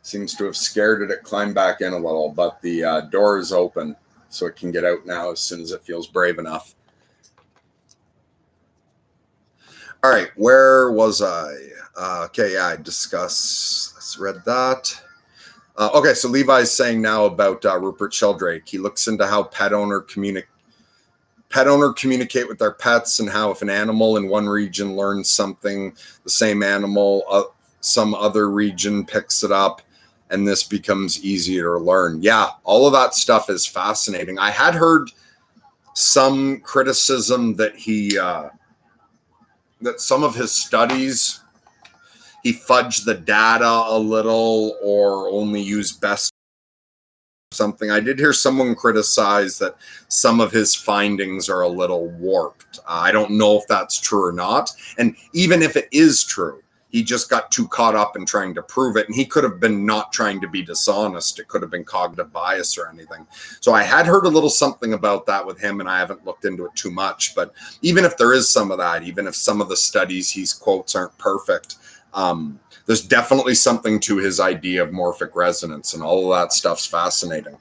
seems to have scared it. It climbed back in a little, but the door is open, so it can get out now as soon as it feels brave enough. All right, where was I? Okay, yeah, I read that. Okay, so Levi's saying now about Rupert Sheldrake. He looks into how pet owner communicate with their pets, and how if an animal in one region learns something, the same animal some other region picks it up, and this becomes easier to learn. Yeah, all of that stuff is fascinating. I had heard some criticism that that some of his studies, he fudged the data a little or only used best something. I did hear someone criticize that some of his findings are a little warped. I don't know if that's true or not. And even if it is true, he just got too caught up in trying to prove it. And he could have been not trying to be dishonest. It could have been cognitive bias or anything. So I had heard a little something about that with him, and I haven't looked into it too much. But even if there is some of that, even if some of the studies he quotes aren't perfect, there's definitely something to his idea of morphic resonance, and all of that stuff's fascinating.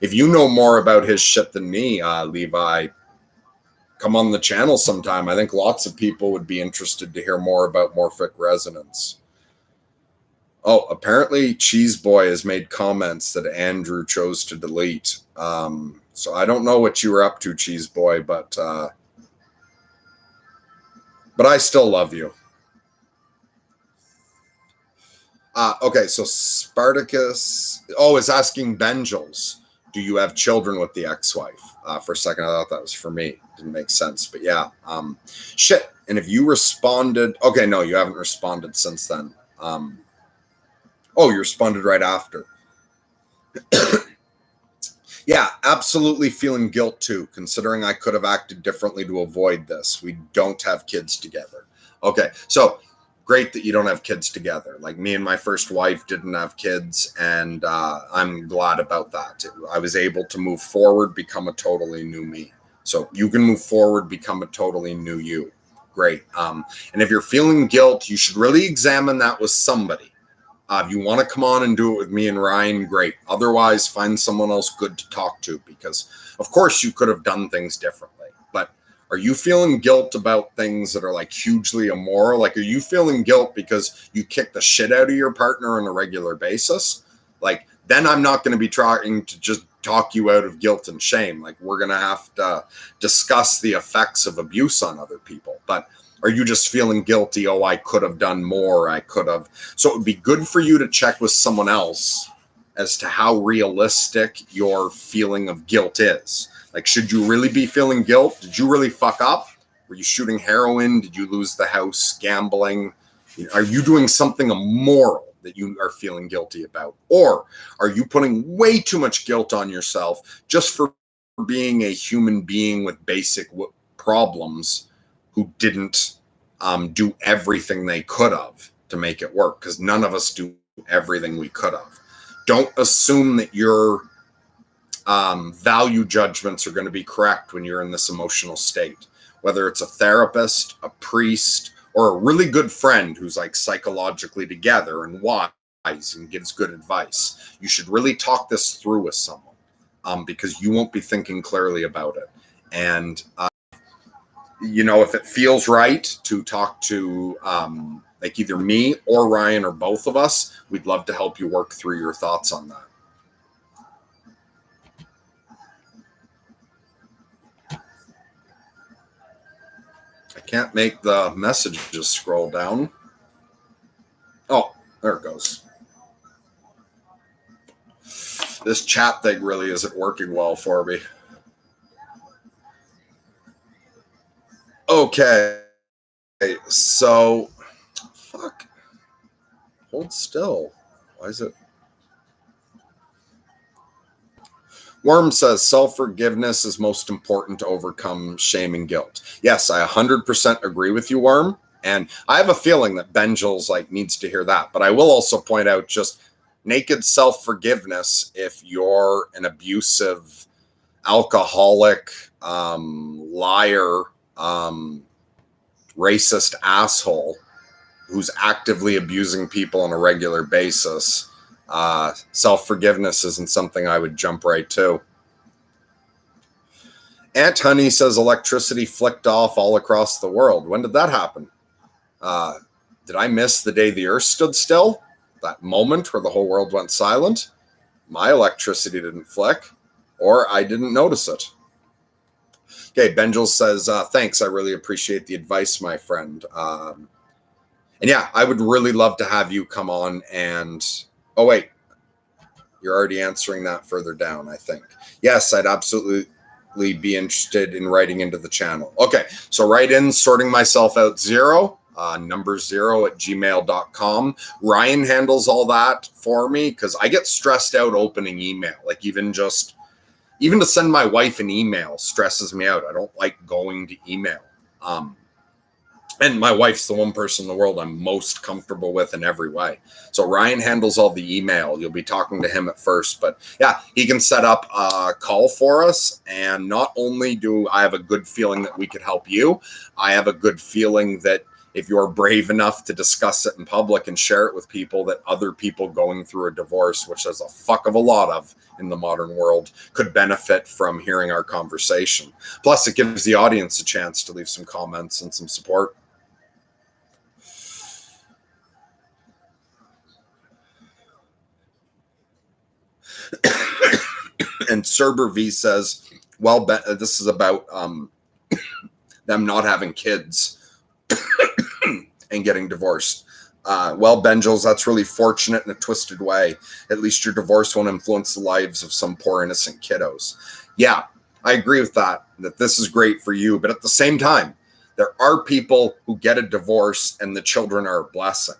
If you know more about his shit than me, Levi, come on the channel sometime. I think lots of people would be interested to hear more about morphic resonance. Oh, apparently Cheese Boy has made comments that Andrew chose to delete. So I don't know what you were up to, Cheese Boy, but I still love you. Okay, so Spartacus is asking Benjels, do you have children with the ex-wife? For a second, I thought that was for me. Didn't make sense, but yeah. Shit, and if you responded... Okay, no, you haven't responded since then. You responded right after. Yeah, absolutely feeling guilt too, considering I could have acted differently to avoid this. We don't have kids together. Okay, so... great that you don't have kids together. Like, me and my first wife didn't have kids, and I'm glad about that. I was able to move forward, become a totally new me. So you can move forward, become a totally new you. Great. And if you're feeling guilt, you should really examine that with somebody. If you want to come on and do it with me and Ryan, great. Otherwise, find someone else good to talk to, because, of course, you could have done things differently. But are you feeling guilt about things that are like hugely immoral? Like, are you feeling guilt because you kick the shit out of your partner on a regular basis? Like, then I'm not going to be trying to just talk you out of guilt and shame. Like, we're going to have to discuss the effects of abuse on other people. But are you just feeling guilty? Oh, I could have done more. I could have. So it would be good for you to check with someone else as to how realistic your feeling of guilt is. Like, should you really be feeling guilt? Did you really fuck up? Were you shooting heroin? Did you lose the house gambling? Are you doing something immoral that you are feeling guilty about? Or are you putting way too much guilt on yourself just for being a human being with basic problems who didn't do everything they could have to make it work? Because none of us do everything we could have. Don't assume that your value judgments are going to be correct when you're in this emotional state. Whether it's a therapist, a priest, or a really good friend who's like psychologically together and wise and gives good advice, you should really talk this through with someone, because you won't be thinking clearly about it. And if it feels right to talk to like either me or Ryan or both of us, we'd love to help you work through your thoughts on that. I can't make the messages scroll down. Oh, there it goes. This chat thing really isn't working well for me. Okay. So, fuck. Hold still. Why is it? Worm says self-forgiveness is most important to overcome shame and guilt. Yes, I 100% agree with you, Worm. And I have a feeling that Benjels needs to hear that. But I will also point out just naked self-forgiveness if you're an abusive, alcoholic, liar, racist asshole who's actively abusing people on a regular basis. Self-forgiveness isn't something I would jump right to. Aunt Honey says electricity flicked off all across the world. When did that happen? Did I miss the day the earth stood still? That moment where the whole world went silent? My electricity didn't flick, or I didn't notice it. Okay, Benjel says, thanks, I really appreciate the advice, my friend. And yeah, I would really love to have you come on and... Oh, wait. You're already answering that further down, I think. Yes, I'd absolutely be interested in writing into the channel. Okay, so write in sorting myself out 0, number 0 at gmail.com. Ryan handles all that for me because I get stressed out opening email. Like even to send my wife an email stresses me out. I don't like going to email. And my wife's the one person in the world I'm most comfortable with in every way. So Ryan handles all the email. You'll be talking to him at first. But yeah, he can set up a call for us. And not only do I have a good feeling that we could help you, I have a good feeling that if you're brave enough to discuss it in public and share it with people, that other people going through a divorce, which there's a fuck of a lot of in the modern world, could benefit from hearing our conversation. Plus, it gives the audience a chance to leave some comments and some support. And Cerber V says, well, this is about them not having kids and getting divorced. Well, Benjels, that's really fortunate in a twisted way. At least your divorce won't influence the lives of some poor innocent kiddos. Yeah, I agree with that this is great for you. But at the same time, there are people who get a divorce and the children are a blessing.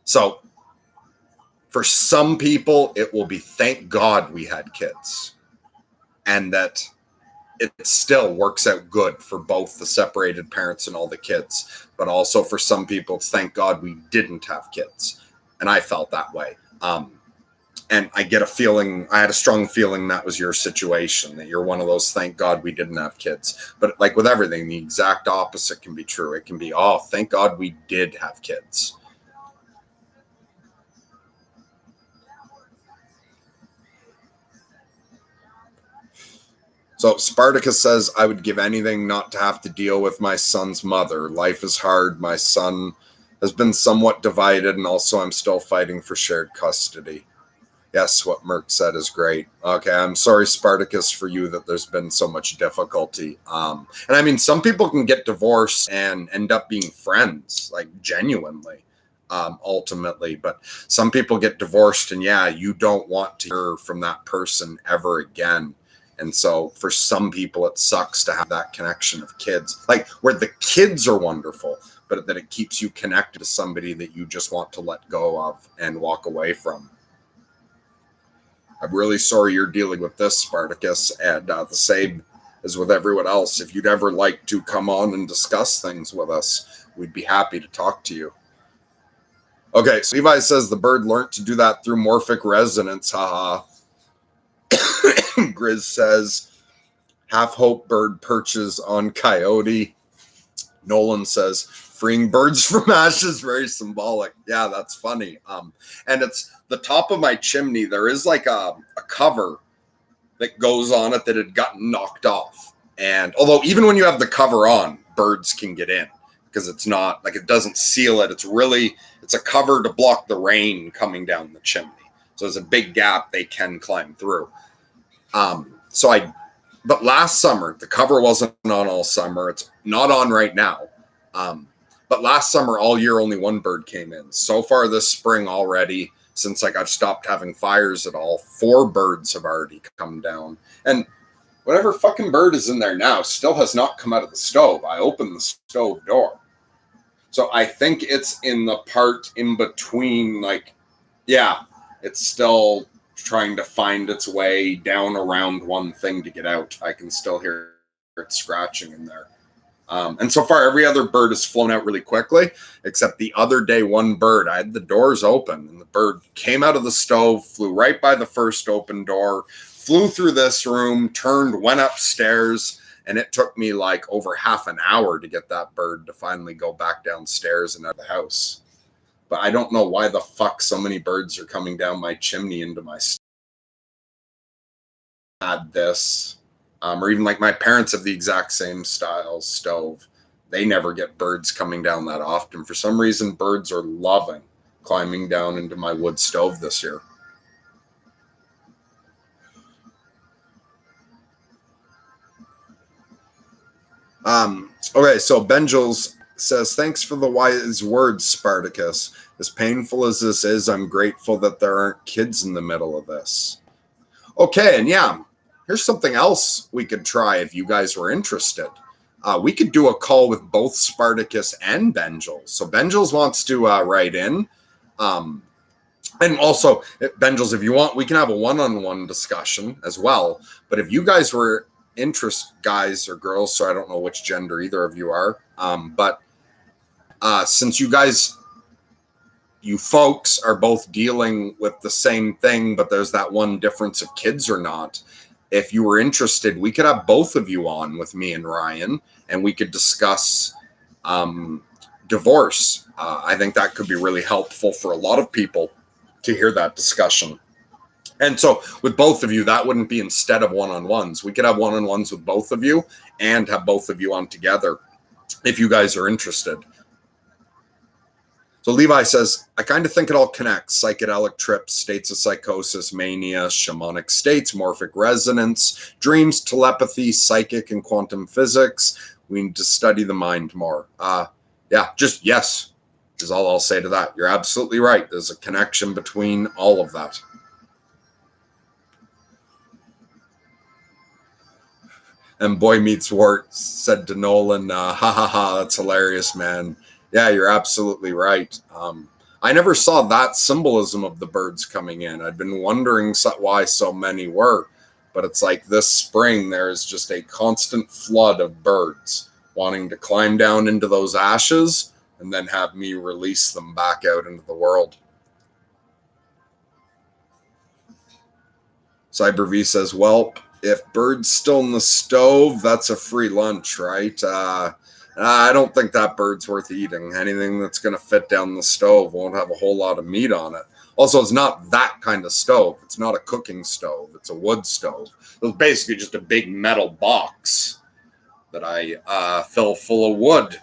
So for some people, it will be thank God we had kids, and that it still works out good for both the separated parents and all the kids. But also for some people, it's thank God we didn't have kids. And I felt that way. And I get a feeling, I had a strong feeling that was your situation, that you're one of those, thank God we didn't have kids. But like with everything, the exact opposite can be true. It can be, oh, thank God we did have kids. So Spartacus says, I would give anything not to have to deal with my son's mother. Life is hard. My son has been somewhat divided, and also I'm still fighting for shared custody. Yes, what Merck said is great. Okay, I'm sorry, Spartacus, for you that there's been so much difficulty. And I mean, some people can get divorced and end up being friends, like genuinely, ultimately. But some people get divorced, and yeah, you don't want to hear from that person ever again. And so for some people, it sucks to have that connection of kids, like where the kids are wonderful, but that it keeps you connected to somebody that you just want to let go of and walk away from. I'm really sorry you're dealing with this, Spartacus, and the same as with everyone else. If you'd ever like to come on and discuss things with us, we'd be happy to talk to you. Okay, so Levi says the bird learned to do that through morphic resonance. Haha. Grizz says, half hope bird perches on coyote. Nolan says, freeing birds from ashes, very symbolic. Yeah, that's funny. And it's the top of my chimney. There is like a cover that goes on it that had gotten knocked off. And although even when you have the cover on, birds can get in because it's not like, it doesn't seal it. It's a cover to block the rain coming down the chimney. So there's a big gap they can climb through. But last summer, the cover wasn't on all summer. It's not on right now. But last summer, all year, only one bird came in. So far this spring already, since like I've stopped having fires at all, 4 birds have already come down. And whatever fucking bird is in there now still has not come out of the stove. I opened the stove door. So I think it's in the part in between, like, yeah, it's still trying to find its way down around one thing to get out. I can still hear it scratching in there. And so far, every other bird has flown out really quickly, except the other day, one bird, I had the doors open, and the bird came out of the stove, flew right by the first open door, flew through this room, turned, went upstairs, and it took me like over half an hour to get that bird to finally go back downstairs and out of the house. But I don't know why the fuck so many birds are coming down my chimney into my had this. Or even like my parents have the exact same style stove. They never get birds coming down that often. For some reason, birds are loving climbing down into my wood stove this year. Okay, so Benjels says, thanks for the wise words, Spartacus. As painful as this is, I'm grateful that there aren't kids in the middle of this. Okay, and yeah, here's something else we could try if you guys were interested. We could do a call with both Spartacus and Benjels. So Benjels wants to write in. And also, Benjels, if you want, we can have a one-on-one discussion as well. But if you guys were guys or girls, so I don't know which gender either of you are, but since you folks are both dealing with the same thing, but there's that one difference of kids or not. If you were interested, we could have both of you on with me and Ryan, and we could discuss divorce. I think that could be really helpful for a lot of people to hear that discussion. And so with both of you, that wouldn't be instead of one-on-ones. We could have one-on-ones with both of you and have both of you on together if you guys are interested. So Levi says, I kind of think it all connects. Psychedelic trips, states of psychosis, mania, shamanic states, morphic resonance, dreams, telepathy, psychic, and quantum physics. We need to study the mind more. Just yes is all I'll say to that. You're absolutely right. There's a connection between all of that. And Boy Meets Wart said to Nolan, ha ha ha, that's hilarious, man. Yeah, you're absolutely right. I never saw that symbolism of the birds coming in. I'd been wondering why so many were, but it's like this spring, there is just a constant flood of birds wanting to climb down into those ashes and then have me release them back out into the world. Cyber V says, well, if bird's still in the stove, that's a free lunch, right? I don't think that bird's worth eating. Anything that's going to fit down the stove won't have a whole lot of meat on it. Also, it's not that kind of stove. It's not a cooking stove. It's a wood stove. It's basically just a big metal box that I fill full of wood.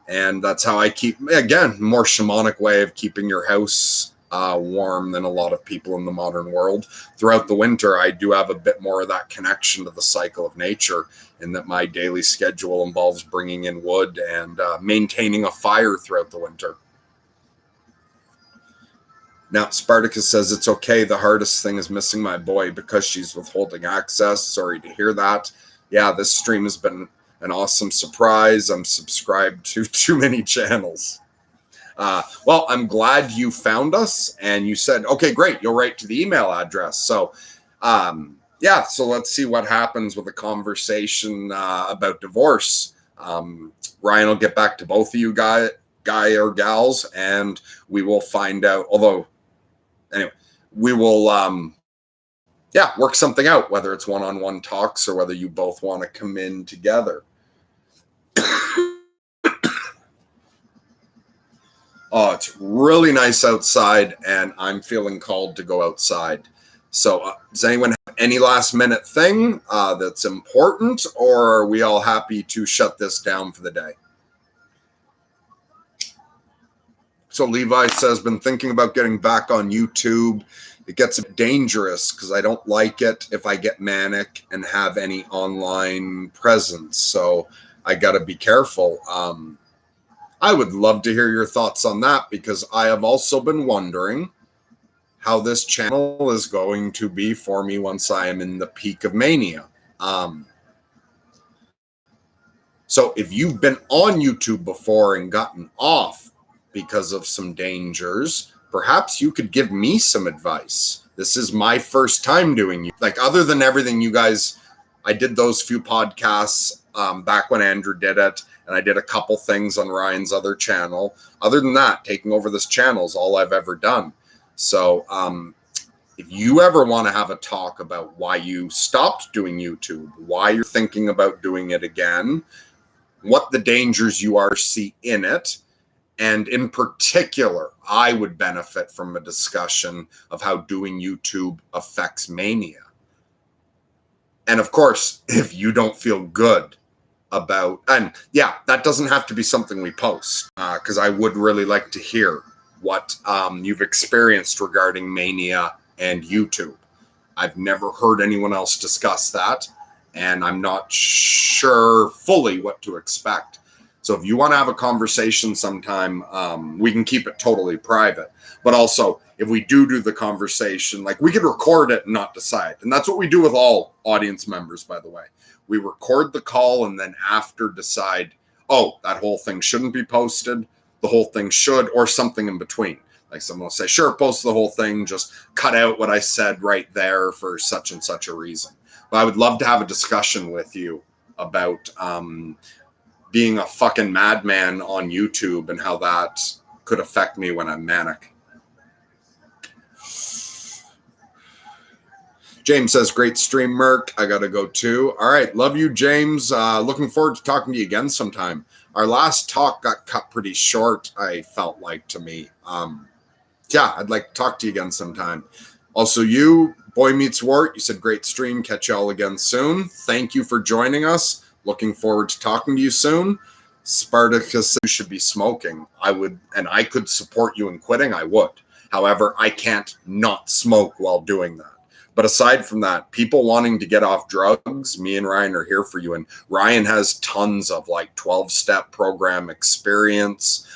And that's how I keep, again, more shamanic way of keeping your house warm than a lot of people in the modern world. Throughout the winter, I do have a bit more of that connection to the cycle of nature, in that my daily schedule involves bringing in wood and maintaining a fire throughout the winter. Now, Spartacus says, it's okay. The hardest thing is missing my boy because she's withholding access. Sorry to hear that. Yeah, this stream has been an awesome surprise. I'm subscribed to too many channels. Well, I'm glad you found us and you said, okay, great, you'll write to the email address. So, yeah, so let's see what happens with the conversation about divorce. Ryan will get back to both of you guy or gals, and we will find out. Although, anyway, we will, yeah, work something out, whether it's one-on-one talks or whether you both want to come in together. Oh, it's really nice outside, and I'm feeling called to go outside. So does anyone have any last minute thing that's important, or are we all happy to shut this down for the day? So Levi says, been thinking about getting back on YouTube. It gets dangerous because I don't like it if I get manic and have any online presence. So I got to be careful. I would love to hear your thoughts on that, because I have also been wondering how this channel is going to be for me once I am in the peak of mania. So if you've been on YouTube before and gotten off because of some dangers, perhaps you could give me some advice. This is my first time doing it. Like, other than everything you guys, I did those few podcasts back when Andrew did it, and I did a couple things on Ryan's other channel. Other than that, taking over this channel is all I've ever done. So if you ever want to have a talk about why you stopped doing YouTube, why you're thinking about doing it again, what the dangers you are see in it, and in particular, I would benefit from a discussion of how doing YouTube affects mania. And of course, if you don't feel good about, and yeah, that doesn't have to be something we post, because I would really like to hear what you've experienced regarding mania and YouTube. I've never heard anyone else discuss that, and I'm not sure fully what to expect. So if you want to have a conversation sometime, we can keep it totally private. But also, if we do the conversation, like, we could record it and not decide. And that's what we do with all audience members, by the way. We record the call and then after decide, oh, that whole thing shouldn't be posted, the whole thing should, or something in between. Like, someone will say, sure, post the whole thing, just cut out what I said right there for such and such a reason. But I would love to have a discussion with you about being a fucking madman on YouTube and how that could affect me when I'm manic. James says, great stream, Merc. I got to go too. All right. Love you, James. Looking forward to talking to you again sometime. Our last talk got cut pretty short, I felt like, to me. Yeah, I'd like to talk to you again sometime. Also, you, Boy Meets Wart, you said great stream. Catch y'all again soon. Thank you for joining us. Looking forward to talking to you soon. Spartacus, you should be smoking. I would, and I could support you in quitting. I would. However, I can't not smoke while doing that. But aside from that, people wanting to get off drugs, me and Ryan are here for you. And Ryan has tons of like 12-step program experience.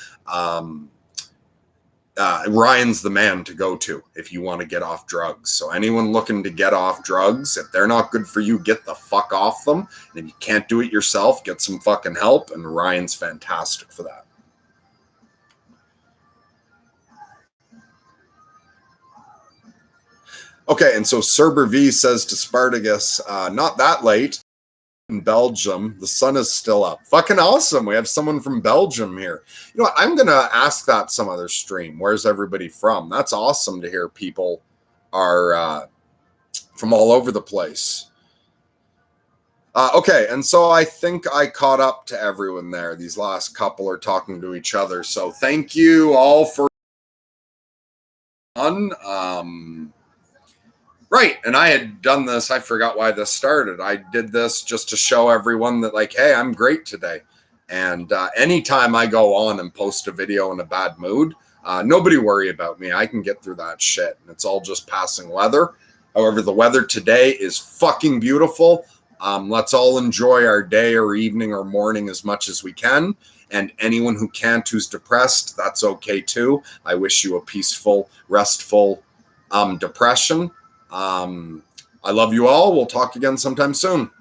Ryan's the man to go to if you want to get off drugs. So anyone looking to get off drugs, if they're not good for you, get the fuck off them. And if you can't do it yourself, get some fucking help. And Ryan's fantastic for that. Okay, and so Cerber V says to Spartacus, not that late in Belgium. The sun is still up. Fucking awesome. We have someone from Belgium here. You know what? I'm going to ask that some other stream. Where's everybody from? That's awesome to hear people are from all over the place. Okay, and so I think I caught up to everyone there. These last couple are talking to each other. So thank you all for right, and I had done this. I forgot why this started. I did this just to show everyone that, like, hey, I'm great today. And anytime I go on and post a video in a bad mood, nobody worry about me. I can get through that shit. And it's all just passing weather. However, the weather today is fucking beautiful. Let's all enjoy our day or evening or morning as much as we can. And anyone who can't, who's depressed, that's okay too. I wish you a peaceful, restful depression. I love you all. We'll talk again sometime soon.